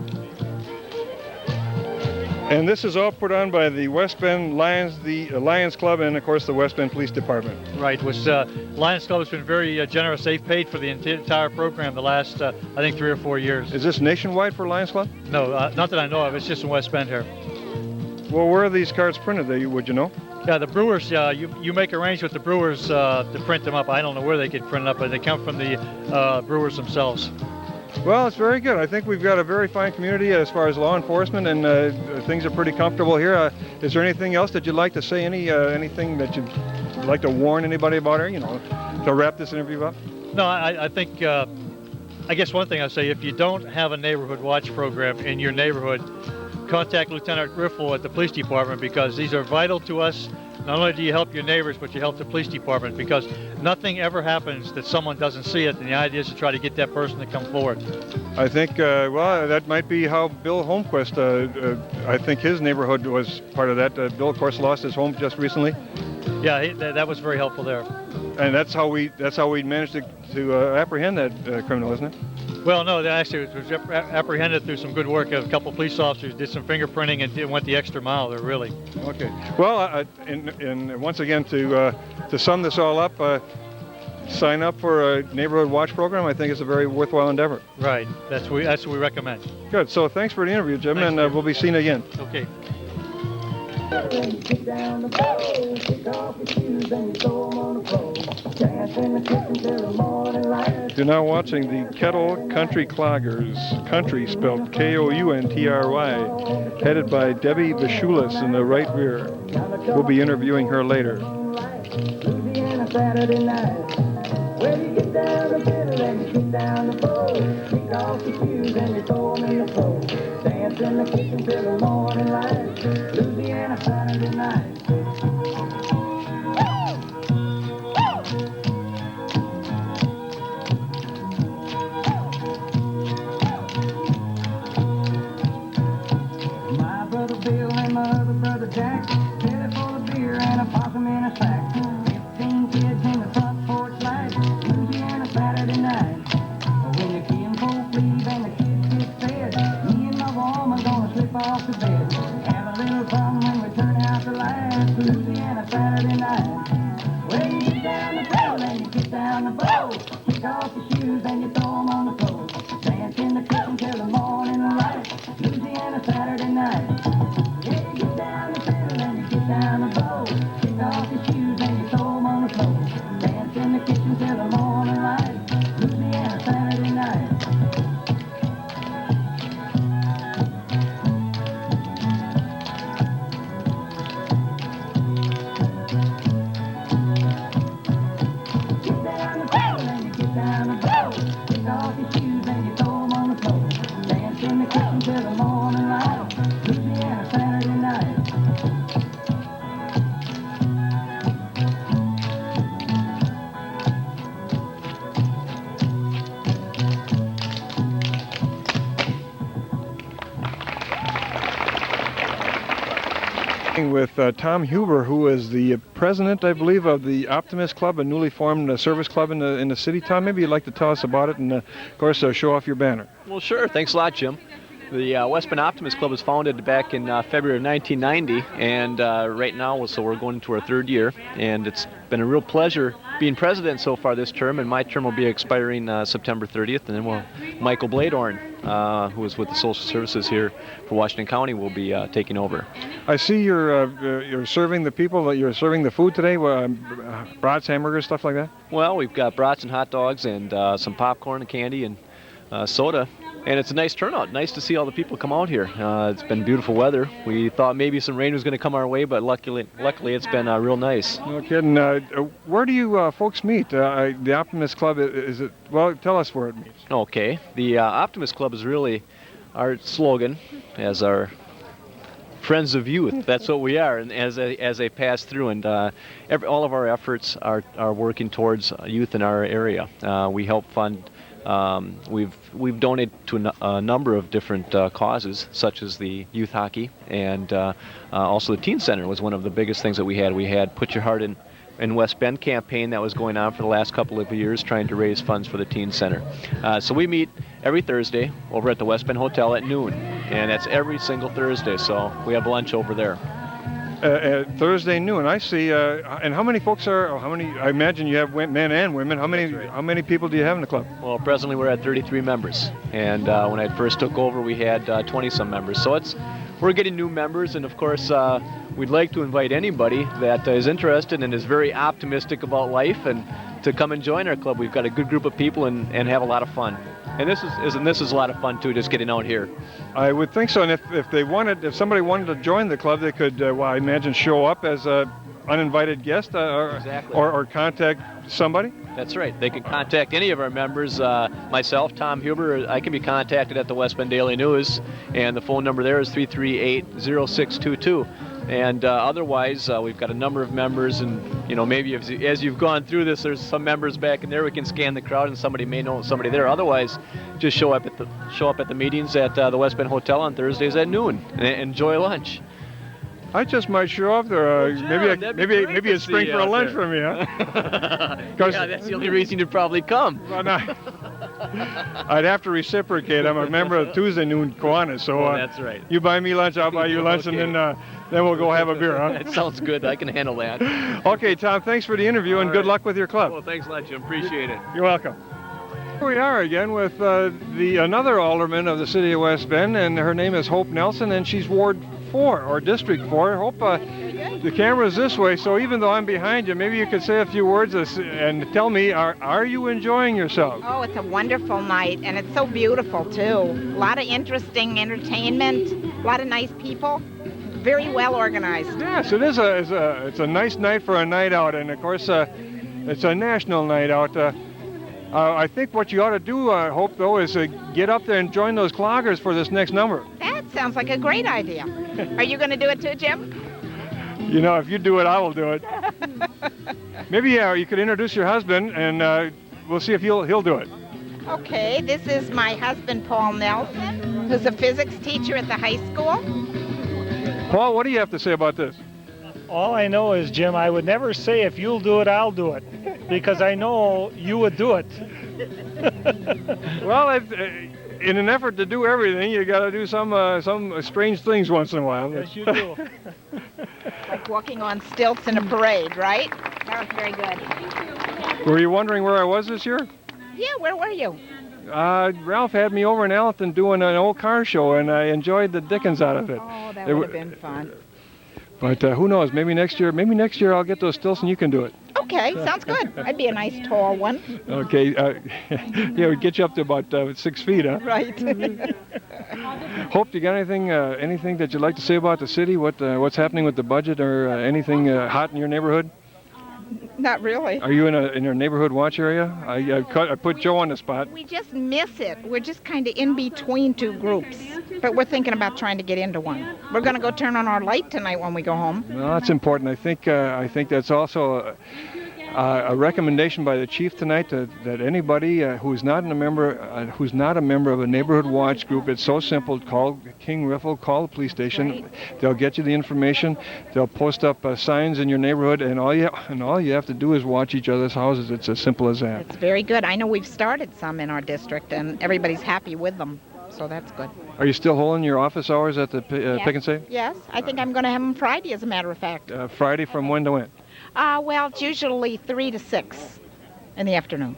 And this is all put on by the West Bend Lions, the Lions Club, and of course the West Bend Police Department. Right, which Lions Club has been very generous. They've paid for the entire program the last, I think, 3 or 4 years. Is this nationwide for Lions Club? No, not that I know of. It's just in West Bend here. Well, where are these cards printed? Would you know? Yeah, the Brewers, you make arrangements with the Brewers to print them up. I don't know where they get printed up, but they come from the Brewers themselves. Well, it's very good. I think we've got a very fine community as far as law enforcement, and things are pretty comfortable here. Is there anything else that you'd like to say? Anything that you'd like to warn anybody about here, to wrap this interview up? No, I think, I guess one thing I'd say, if you don't have a neighborhood watch program in your neighborhood, contact Lieutenant Riffle at the police department, because these are vital to us. Not only do you help your neighbors, but you help the police department, because nothing ever happens that someone doesn't see it, and the idea is to try to get that person to come forward. I think, that might be how Bill Holmquist, I think his neighborhood was part of that. Bill, of course, lost his home just recently. Yeah, that was very helpful there. And that's how we managed to apprehend that criminal, isn't it? Well, no, it was apprehended through some good work. A couple of police officers did some fingerprinting and went the extra mile there, really. Okay. Well, and once again, to sum this all up, sign up for a neighborhood watch program. I think it's a very worthwhile endeavor. Right. That's what we recommend. Good. So thanks for the interview, Jim, Thanks, and we'll be seeing you again. Okay. You're now watching the Kettle Country Cloggers, country spelled K-O-U-N-T-R-Y, headed by Debbie Vishulis in the right rear. We'll be interviewing her later. Well, you get down the fiddle and you kick down the bowl. Kick off your shoes and you throw 'em in the floor. Dance in the kitchen till the morning light. Louisiana Saturday night. My brother Bill and my other brother Jack, belly full of beer and a possum in a sack. 15 kids in the front porch light, Louisiana Saturday night. When the kinfolk leave and the kids get fed, me and my woman gonna slip off to bed. Have a little fun when we turn out the lights, Louisiana Saturday night. Well, you get down the fiddle and you get down the bow. Kick off your shoes and you throw 'em on the floor. Dance in the kitchen till the morning light, Louisiana Saturday night. Yeah, you get down the fiddle and you get down the bow. Kick off your shoes and you throw 'em on the floor. Dance in the kitchen till the morning light, Louisiana Saturday night. Get down the fiddle and you get down the bow. Kick off your shoes and you throw 'em on the floor. Dance in the kitchen till the morning light, Louisiana Saturday night. With Tom Huber, who is the president, I believe, of the Optimist Club, a newly formed service club in the city. Tom, maybe you'd like to tell us about it and, of course, show off your banner. Well, sure. Thanks a lot, Jim. The West Bend Optimist Club was founded back in February of 1990, and right now, so we're going into our third year, and it's been a real pleasure being president so far this term, and my term will be expiring September 30th, and then Michael Bladorn, who is with the Social Services here for Washington County, will be taking over. I see you're serving the people, you're serving the food today, brats, hamburgers, stuff like that? Well, we've got brats and hot dogs and some popcorn and candy and soda. And it's a nice turnout. Nice to see all the people come out here. It's been beautiful weather. We thought maybe some rain was going to come our way, but luckily it's been real nice. No kidding. Where do you folks meet? The Optimist Club, is it? Well, tell us where it meets. Okay. The Optimist Club is really our slogan as our friends of youth. That's what we are, and as they pass through, and all of our efforts are working towards youth in our area. We help fund. We've donated to a number of different causes, such as the youth hockey, and also the teen center was one of the biggest things that we had. We had Put Your Heart in West Bend campaign that was going on for the last couple of years, trying to raise funds for the teen center. So we meet every Thursday over at the West Bend Hotel at noon, and that's every single Thursday. So we have lunch over there. Thursday noon. I see. And how many folks are? How many? I imagine you have men and women. How many? Right. How many people do you have in the club? Well, presently we're at 33 members, and when I first took over, we had 20-some members. So we're getting new members, and of course, we'd like to invite anybody that is interested and is very optimistic about life, and to come and join our club. We've got a good group of people and have a lot of fun. And this is a lot of fun too, just getting out here. I would think so. And if somebody wanted to join the club, they could, I imagine, show up as a uninvited guest, Exactly. or contact somebody. That's right. They can contact any of our members. Myself, Tom Huber. I can be contacted at the West Bend Daily News, and the phone number there is 338-0622. And otherwise, we've got a number of members, and maybe as you've gone through this, there's some members back in there. We can scan the crowd, and somebody may know somebody there. Otherwise, just show up at the meetings at the West Bend Hotel on Thursdays at noon and enjoy lunch. I just might show up there. Maybe a spring for a lunch there. for me, huh? Yeah, that's the only reason you'd probably come. Well, no, I'd have to reciprocate. I'm a member of Tuesday Noon Kiwanis, so that's right. You buy me lunch, I'll buy you lunch, Okay. and then we'll go have a beer, huh? That sounds good. I can handle that. Okay, Tom, thanks for the interview, and good luck with your club. Well, thanks a lot, Jim. Appreciate it. You're welcome. Here we are again with another alderman of the city of West Bend, and her name is Hope Nelson, and she's Ward 4, or District 4. Hope, the camera's this way, so even though I'm behind you, maybe you could say a few words and tell me, are you enjoying yourself? Oh, it's a wonderful night, and it's so beautiful, too. A lot of interesting entertainment, a lot of nice people, very well organized. Yes, it is. It's a nice night for a night out, and of course, it's a national night out. I think what you ought to do, Hope, though, is get up there and join those cloggers for this next number. That sounds like a great idea. Are you going to do it too, Jim? You know, if you do it, I will do it. Maybe you could introduce your husband, and we'll see if he'll do it. Okay, this is my husband, Paul Nelson, who's a physics teacher at the high school. Paul, what do you have to say about this? All I know is, Jim, I would never say if you'll do it, I'll do it, because I know you would do it. Well, in an effort to do everything, you got to do some strange things once in a while. Yes, you do. Like walking on stilts in a parade, right? That was very good. Were you wondering where I was this year? Yeah, where were you? Ralph had me over in Allenton doing an old car show, and I enjoyed the dickens out of it. Oh, that would have been fun. But who knows? Maybe next year I'll get those stilts and you can do it. Okay, sounds good. I'd be a nice tall one. Okay, yeah, we'd get you up to about 6 feet, huh? Right. Hope, you got anything that you'd like to say about the city? What's happening with the budget, or anything hot in your neighborhood? Not really. Are you in a neighborhood watch area? I put Joe on the spot. We just miss it. We're just kind of in between two groups. But we're thinking about trying to get into one. We're going to go turn on our light tonight when we go home. Well, that's important. I think that's also a recommendation by the chief tonight that anybody who's not a member of a neighborhood watch group, it's so simple. Call King Riffle, call the police station. Right. They'll get you the information. They'll post up signs in your neighborhood, and all you have to do is watch each other's houses. It's as simple as that. It's very good. I know we've started some in our district, and everybody's happy with them. So that's good. Are you still holding your office hours at the Pick and Save? Yes, I think I'm going to have them Friday, as a matter of fact. Friday from when to when? Well, it's usually 3 to 6 in the afternoon.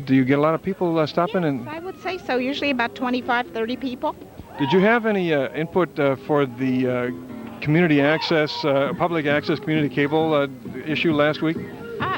Do you get a lot of people stopping? Yes, I would say so. Usually about 25, 30 people. Did you have any input for the community access, public access community cable issue last week?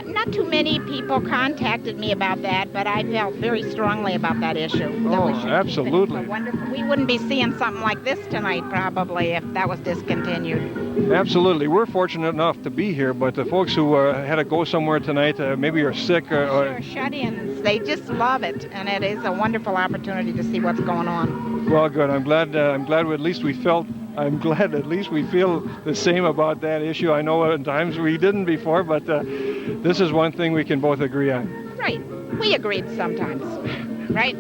Not too many people contacted me about that, but I felt very strongly about that issue. Absolutely. We wouldn't be seeing something like this tonight, probably, if that was discontinued. Absolutely. We're fortunate enough to be here, but the folks who had to go somewhere tonight, maybe are sick. Sure, shut-ins. They just love it, and it is a wonderful opportunity to see what's going on. Well, good. I'm glad at least we feel the same about that issue. I know at times we didn't before, but this is one thing we can both agree on. Right. We agreed sometimes, right?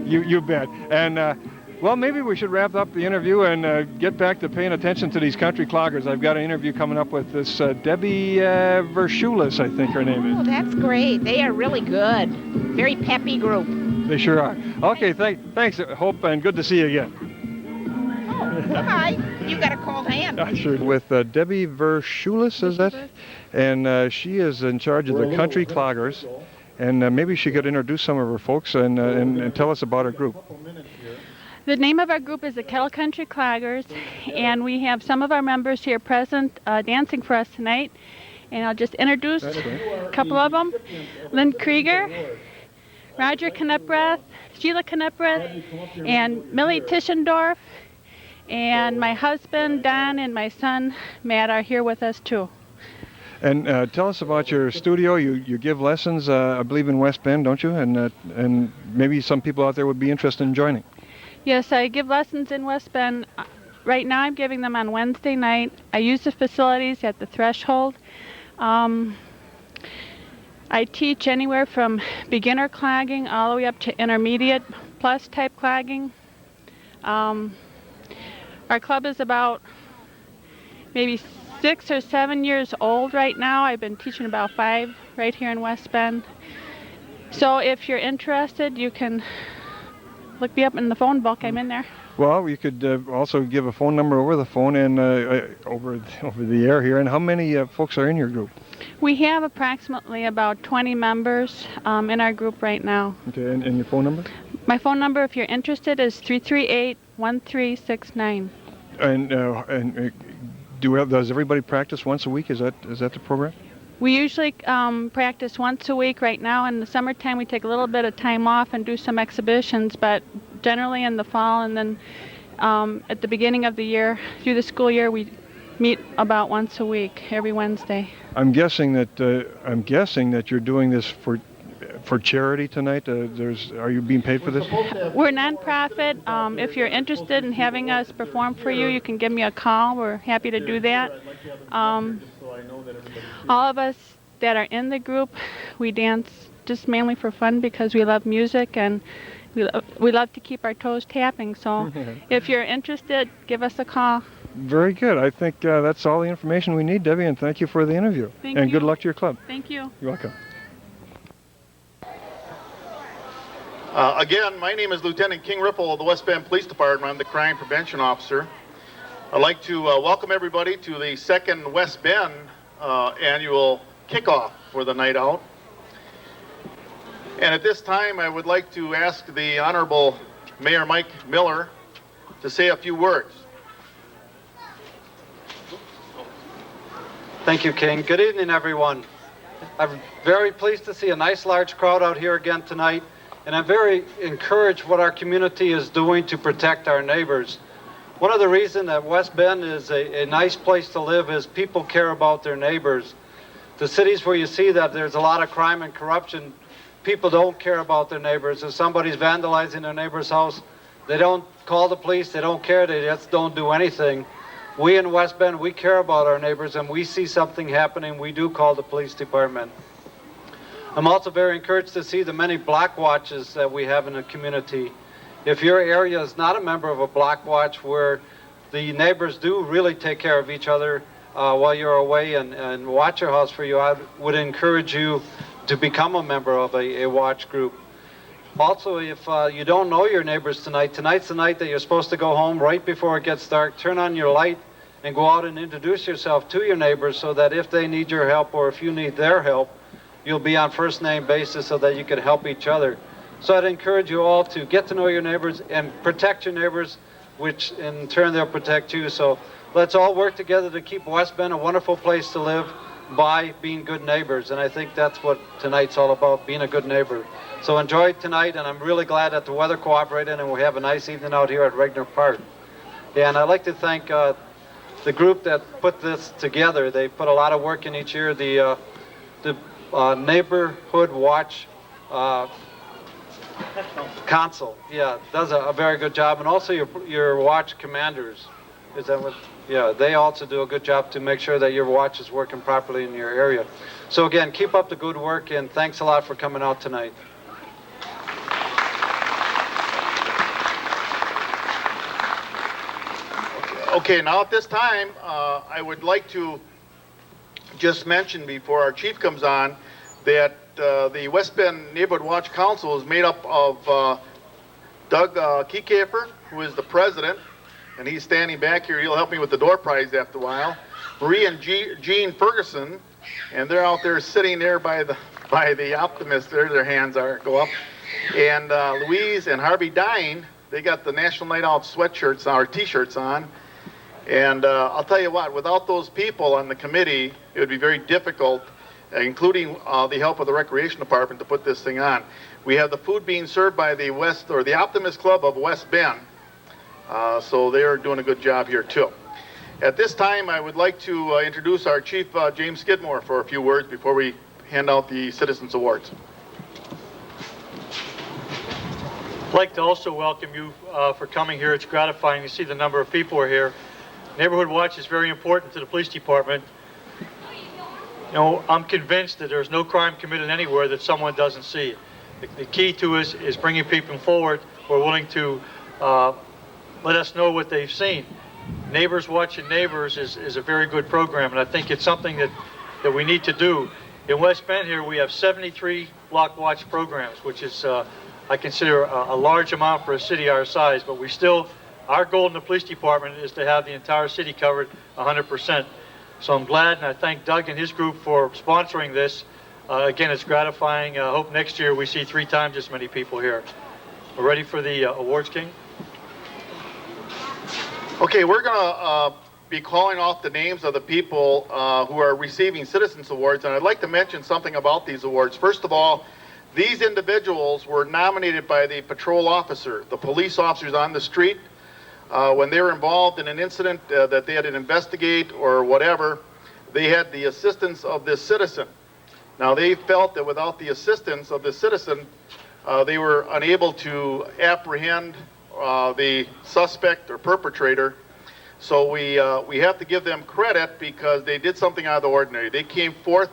You bet. And, well, maybe we should wrap up the interview and get back to paying attention to these country cloggers. I've got an interview coming up with this Debbie Verschulis, I think her name is. Oh, that's great. They are really good. Very peppy group. They sure are. Okay, thanks, Hope, and good to see you again. Hi, you got a cold hand. Sure. With Debbie Verschulis, is that? And she is in charge of the country cloggers. And maybe she could introduce some of her folks and tell us about her group. The name of our group is the Kettle Country Cloggers, and we have some of our members here present dancing for us tonight. And I'll just introduce a couple of them. Lynn Krieger, Roger Knepreth, Sheila Knepreth, and Millie Tischendorf. And my husband, Don, and my son, Matt, are here with us, too. And tell us about your studio. You give lessons, I believe, in West Bend, don't you? And maybe some people out there would be interested in joining. Yes, I give lessons in West Bend. Right now I'm giving them on Wednesday night. I use the facilities at the Threshold. I teach anywhere from beginner clogging all the way up to intermediate plus type clogging. Our club is about maybe 6 or 7 years old right now. I've been teaching about 5 right here in West Bend. So if you're interested, you can look me up in the phone book. I'm in there. Well, you could also give a phone number over the phone and over the air here. And how many folks are in your group? We have approximately about 20 members in our group right now. Okay, and your phone number? My phone number, if you're interested, is 338-1369. And does everybody practice once a week? Is that the program? We usually practice once a week. Right now in the summertime we take a little bit of time off and do some exhibitions, but generally in the fall and then at the beginning of the year, through the school year, we meet about once a week, every Wednesday. I'm guessing that you're doing this for charity tonight? Are you being paid for this? We're nonprofit. If you're interested in having us perform for you, you can give me a call. We're happy to do that. All of us that are in the group, we dance just mainly for fun because we love music and we love to keep our toes tapping. So if you're interested, give us a call. Very good. I think that's all the information we need, Debbie, and thank you for the interview. Thank and you. Good luck to your club. Thank you. You're welcome. Again, my name is Lieutenant King Ripple of the West Bend Police Department. I'm the Crime Prevention Officer. I'd like to welcome everybody to the second West Bend annual kickoff for the night out. And at this time, I would like to ask the Honorable Mayor Mike Miller to say a few words. Thank you, King. Good evening, everyone. I'm very pleased to see a nice large crowd out here again tonight, and I'm very encouraged what our community is doing to protect our neighbors. One of the reasons that West Bend is a nice place to live is people care about their neighbors. The cities where you see that there's a lot of crime and corruption, people don't care about their neighbors. If somebody's vandalizing their neighbor's house, they don't call the police, they don't care, they just don't do anything. We in West Bend, we care about our neighbors, and we see something happening, we do call the police department. I'm also very encouraged to see the many block watches that we have in the community. If your area is not a member of a block watch where the neighbors do really take care of each other while you're away and watch your house for you, I would encourage you to become a member of a watch group. Also, if you don't know your neighbors tonight, tonight's the night that you're supposed to go home right before it gets dark, turn on your light, and go out and introduce yourself to your neighbors so that if they need your help or if you need their help, you'll be on first name basis so that you can help each other. So I'd encourage you all to get to know your neighbors and protect your neighbors, which in turn they'll protect you. So let's all work together to keep West Bend a wonderful place to live by being good neighbors. And I think that's what tonight's all about, being a good neighbor. So enjoy tonight, and I'm really glad that the weather cooperated and we have a nice evening out here at Regner Park. And I'd like to thank the group that put this together. They put a lot of work in each year. The Neighborhood Watch Council, does a very good job, and also your watch commanders. Is that what? Yeah, they also do a good job to make sure that your watch is working properly in your area. So again, keep up the good work, and thanks a lot for coming out tonight. Okay, now at this time, I would like to just mention before our chief comes on that the West Bend Neighborhood Watch Council is made up of Doug Kiekafer, who is the president, and he's standing back here. He'll help me with the door prize after a while. Marie and Jean Ferguson, and they're out there sitting there by the Optimist. There, their hands are go up. And Louise and Harvey Dine, they got the National Night Out sweatshirts or T-shirts on. And I'll tell you what, without those people on the committee, it would be very difficult, including the help of the Recreation Department, to put this thing on. We have the food being served by the Optimist Club of West Bend. So they're doing a good job here too. At this time, I would like to introduce our Chief James Skidmore for a few words before we hand out the Citizens Awards. I'd like to also welcome you for coming here. It's gratifying to see the number of people are here. Neighborhood Watch is very important to the police department. You know, I'm convinced that there's no crime committed anywhere that someone doesn't see. The key to us is bringing people forward who are willing to let us know what they've seen. Neighbors Watching Neighbors is a very good program, and I think it's something that we need to do. In West Bend here, we have 73 block watch programs, which is, I consider, a large amount for a city our size, but our goal in the police department is to have the entire city covered 100%. So I'm glad, and I thank Doug and his group for sponsoring this. Again, it's gratifying. I hope next year we see 3 times as many people here. We're ready for the awards, King? Okay, we're going to be calling off the names of the people who are receiving Citizens Awards, and I'd like to mention something about these awards. First of all, these individuals were nominated by the patrol officer, the police officers on the street. When they were involved in an incident that they had to investigate or whatever, they had the assistance of this citizen. Now, they felt that without the assistance of the citizen, they were unable to apprehend the suspect or perpetrator. So we have to give them credit because they did something out of the ordinary. They came forth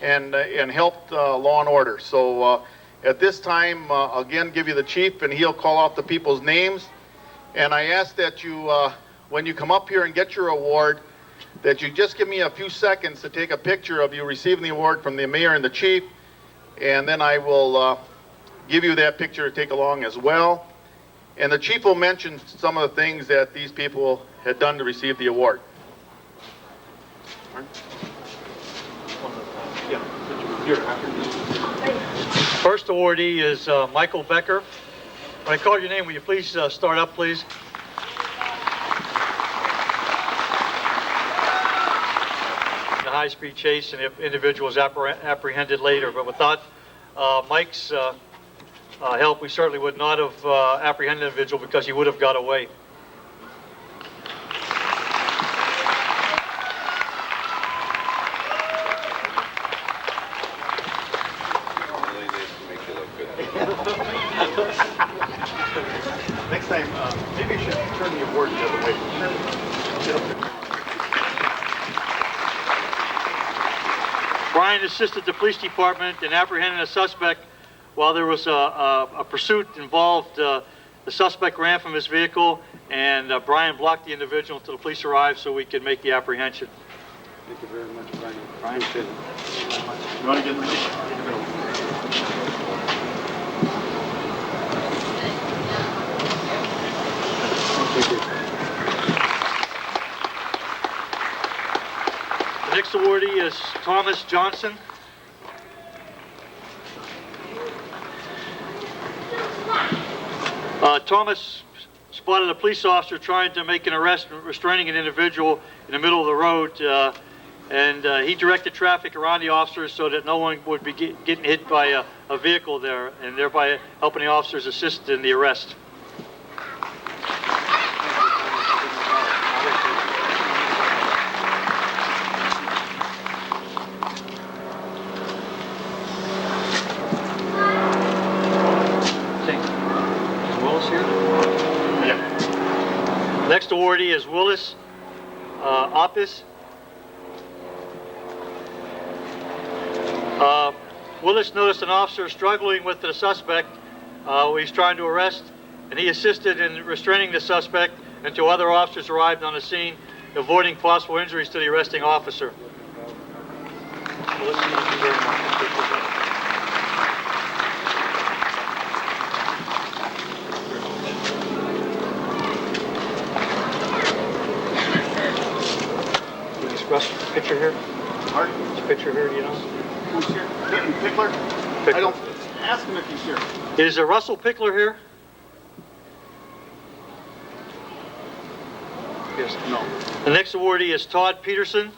and helped law and order. So at this time, again, give you the chief, and he'll call out the people's names. And I ask that you, when you come up here and get your award, that you just give me a few seconds to take a picture of you receiving the award from the mayor and the chief, and then I will give you that picture to take along as well. And the chief will mention some of the things that these people had done to receive the award. First awardee is Michael Becker. When I call your name, will you please start up, please? The high-speed chase, and the individual was apprehended later. But without Mike's help, we certainly would not have apprehended the individual because he would have got away. Next time, maybe you should turn the award the other way. Brian assisted the police department in apprehending a suspect while there was a pursuit involved. The suspect ran from his vehicle, and Brian blocked the individual until the police arrived so we could make the apprehension. Thank you very much, Brian. Brian, good. You want to get The next awardee is Thomas Johnson. Thomas spotted a police officer trying to make an arrest, restraining an individual in the middle of the road, and he directed traffic around the officers so that no one would be getting hit by a vehicle there, and thereby helping the officers assist in the arrest. Next awardee is Willis Oppis. Willis noticed an officer struggling with the suspect who he's trying to arrest, and he assisted in restraining the suspect until other officers arrived on the scene, avoiding possible injuries to the arresting officer. Willis, thank you very much. Russ, picture here? Art? Is the picture here, do you know? Who's here? Pickler? I don't ask him if he's here. Is Russell Pickler here? Yes. No. The next awardee is Todd Peterson.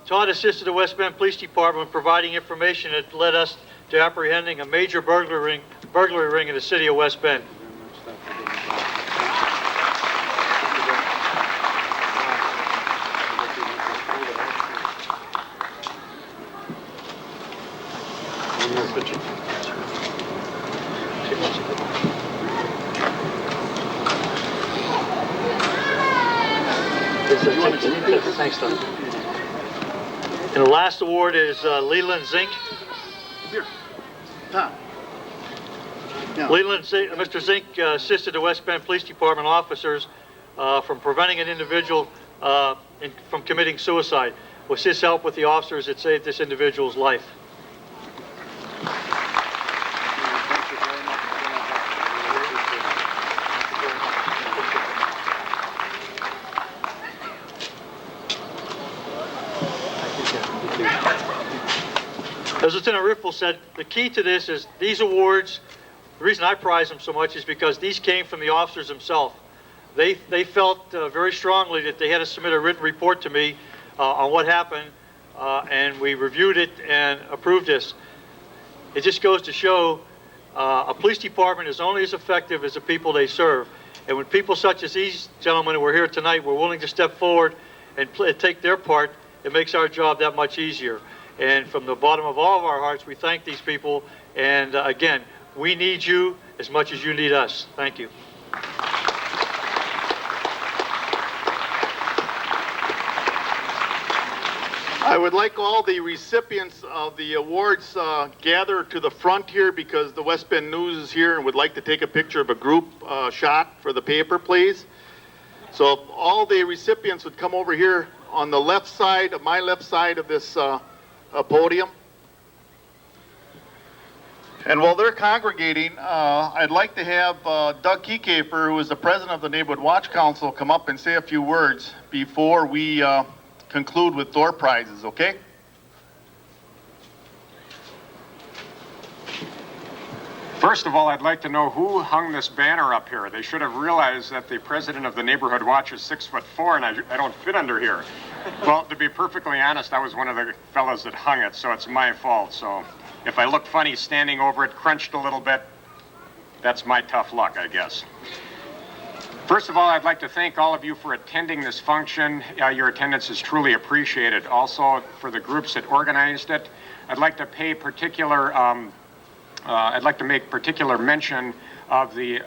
Todd assisted the West Bend Police Department in providing information that led us to apprehending a major burglary ring in the city of West Bend. Thanks, Tom. And the last award is Leland Zink. Here. Tom. Yeah. Leland Zink, Mr. Zink assisted the West Bend Police Department officers from preventing an individual from committing suicide. With his help with the officers, it saved this individual's life. As Lieutenant Riffle said, the key to this is these awards, the reason I prize them so much is because these came from the officers themselves. They felt very strongly that they had to submit a written report to me on what happened, and we reviewed it and approved this. It just goes to show a police department is only as effective as the people they serve. And when people such as these gentlemen who are here tonight were willing to step forward and take their part it makes our job that much easier. And from the bottom of all of our hearts, we thank these people. And again, we need you as much as you need us. Thank you. I would like all the recipients of the awards gather to the front here because the West Bend News is here and would like to take a picture of a group shot for the paper, please. So if all the recipients would come over here on the left side, my left side of this podium. And while they're congregating, I'd like to have Doug Kiekefer, who is the president of the Neighborhood Watch Council, come up and say a few words before we conclude with door prizes, okay? First of all, I'd like to know who hung this banner up here. They should have realized that the president of the Neighborhood Watch is 6'4" and I don't fit under here. Well, to be perfectly honest, I was one of the fellows that hung it, so it's my fault. So if I look funny standing over it, crunched a little bit, that's my tough luck, I guess. First of all, I'd like to thank all of you for attending this function. Your attendance is truly appreciated. Also, for the groups that organized it, I'd like to pay particular. I'd like to make particular mention of the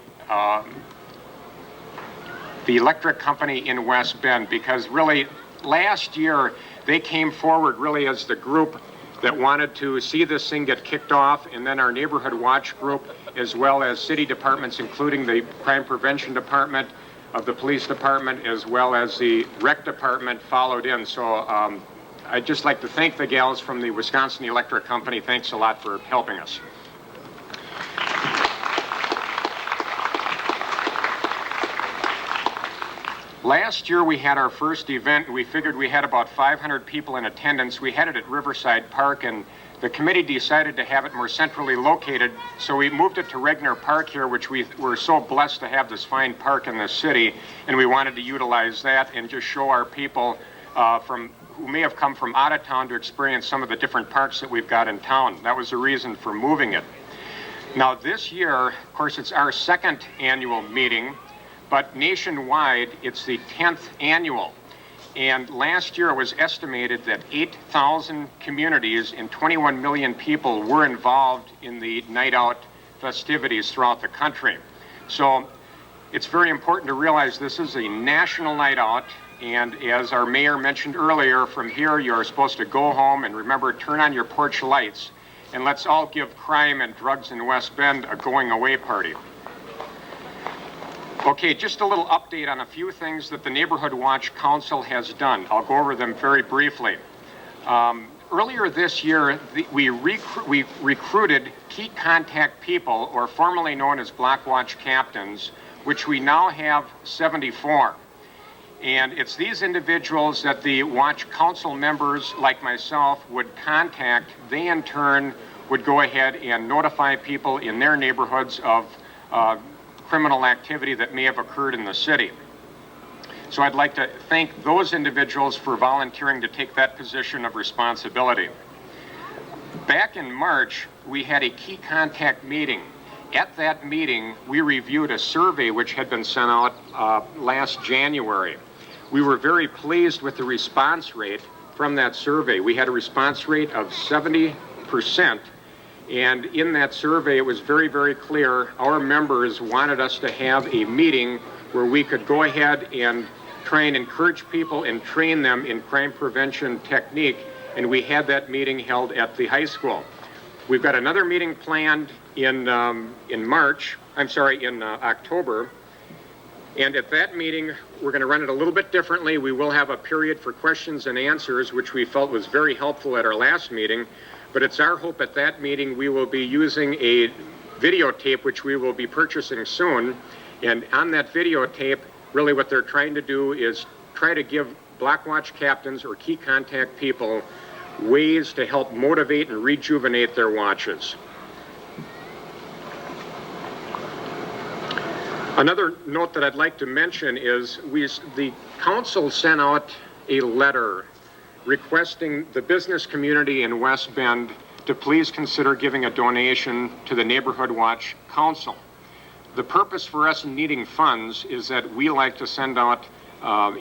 electric company in West Bend, because really last year they came forward really as the group that wanted to see this thing get kicked off, and then our Neighborhood Watch group, as well as city departments, including the Crime Prevention Department of the Police Department, as well as the Rec Department, followed in. So I'd just like to thank the gals from the Wisconsin Electric Company. Thanks a lot for helping us. Last year we had our first event. We figured we had about 500 people in attendance. We had it at Riverside Park, and the committee decided to have it more centrally located, so we moved it to Regner Park here, which we were so blessed to have this fine park in the city, and we wanted to utilize that and just show our people who may have come from out of town to experience some of the different parks that we've got in town. That was the reason for moving it. Now this year, of course, it's our second annual meeting, but nationwide, it's the 10th annual. And last year it was estimated that 8,000 communities and 21 million people were involved in the night out festivities throughout the country. So it's very important to realize this is a national night out. And as our mayor mentioned earlier, from here you're supposed to go home and remember, turn on your porch lights. And let's all give crime and drugs in West Bend a going away party. Okay, just a little update on a few things that the Neighborhood Watch Council has done. I'll go over them very briefly. Earlier this year, we recruited key contact people, or formerly known as Block Watch captains, which we now have 74. And it's these individuals that the Watch Council members, like myself, would contact. They, in turn, would go ahead and notify people in their neighborhoods of criminal activity that may have occurred in the city. So I'd like to thank those individuals for volunteering to take that position of responsibility. Back in March, we had a key contact meeting. At that meeting, we reviewed a survey which had been sent out last January. We were very pleased with the response rate from that survey. We had a response rate of 70%. And in that survey, it was very, very clear our members wanted us to have a meeting where we could go ahead and try and encourage people and train them in crime prevention technique. And we had that meeting held at the high school. We've got another meeting planned in October. And at that meeting, we're going to run it a little bit differently. We will have a period for questions and answers, which we felt was very helpful at our last meeting. But it's our hope at that meeting we will be using a videotape, which we will be purchasing soon. And on that videotape, really what they're trying to do is try to give Block Watch captains or key contact people ways to help motivate and rejuvenate their watches. Another note that I'd like to mention is the council sent out a letter requesting the business community in West Bend to please consider giving a donation to the Neighborhood Watch Council. The purpose for us in needing funds is that we like to send out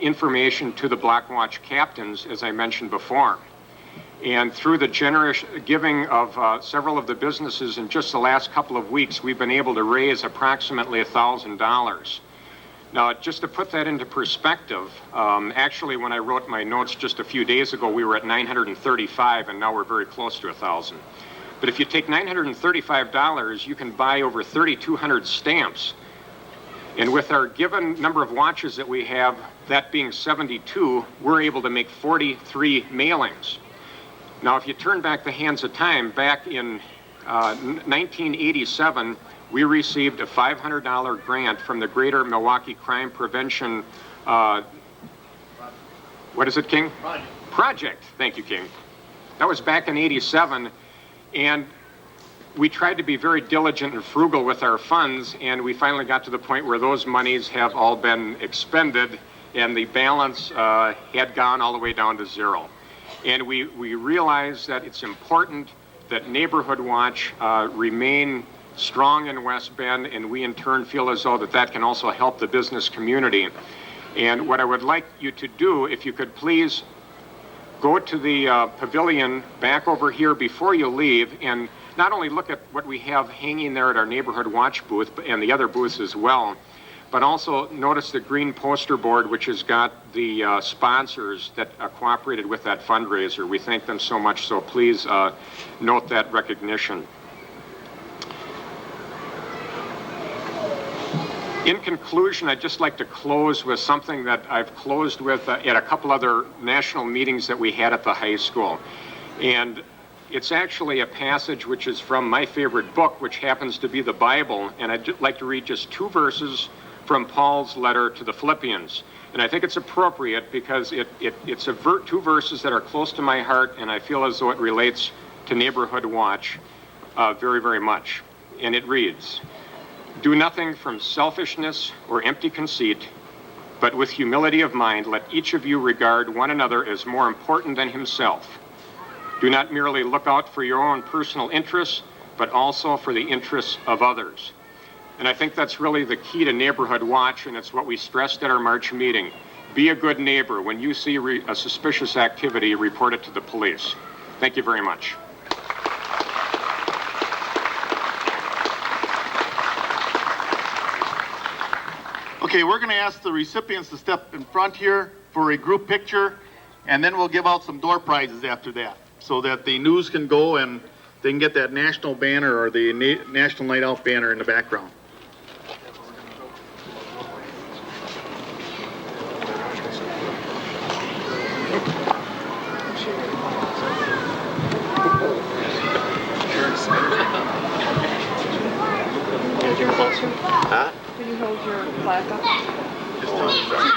information to the Block Watch captains, as I mentioned before. And through the generous giving of several of the businesses in just the last couple of weeks, we've been able to raise approximately $1,000. Now, just to put that into perspective, actually when I wrote my notes just a few days ago, we were at 935, and now we're very close to 1,000. But if you take $935, you can buy over 3,200 stamps. And with our given number of watches that we have, that being 72, we're able to make 43 mailings. Now, if you turn back the hands of time, back in 1987, we received a $500 grant from the Greater Milwaukee Crime Prevention, what is it, King? Project. Thank you, King. That was back in 87, and we tried to be very diligent and frugal with our funds, and we finally got to the point where those monies have all been expended, and the balance had gone all the way down to zero. And we realize that it's important that Neighborhood Watch remain strong in West Bend, and we in turn feel as though that can also help the business community. And what I would like you to do, if you could please go to the pavilion back over here before you leave, and not only look at what we have hanging there at our Neighborhood Watch booth and the other booths as well, but also notice the green poster board, which has got the sponsors that cooperated with that fundraiser. We thank them so much, so please note that recognition. In conclusion, I'd just like to close with something that I've closed with at a couple other national meetings that we had at the high school. And it's actually a passage which is from my favorite book, which happens to be the Bible. And I'd like to read just 2 verses from Paul's letter to the Philippians. And I think it's appropriate because it's 2 verses that are close to my heart, and I feel as though it relates to Neighborhood Watch very, very much. And it reads, "Do nothing from selfishness or empty conceit, but with humility of mind, let each of you regard one another as more important than himself. Do not merely look out for your own personal interests, but also for the interests of others." And I think that's really the key to Neighborhood Watch, and it's what we stressed at our March meeting. Be a good neighbor. When you see a suspicious activity, report it to the police. Thank you very much. Okay, we're going to ask the recipients to step in front here for a group picture, and then we'll give out some door prizes after that, so that the news can go and they can get that national banner or the National Night Out banner in the background. Huh? Can you hold your plaque up? Just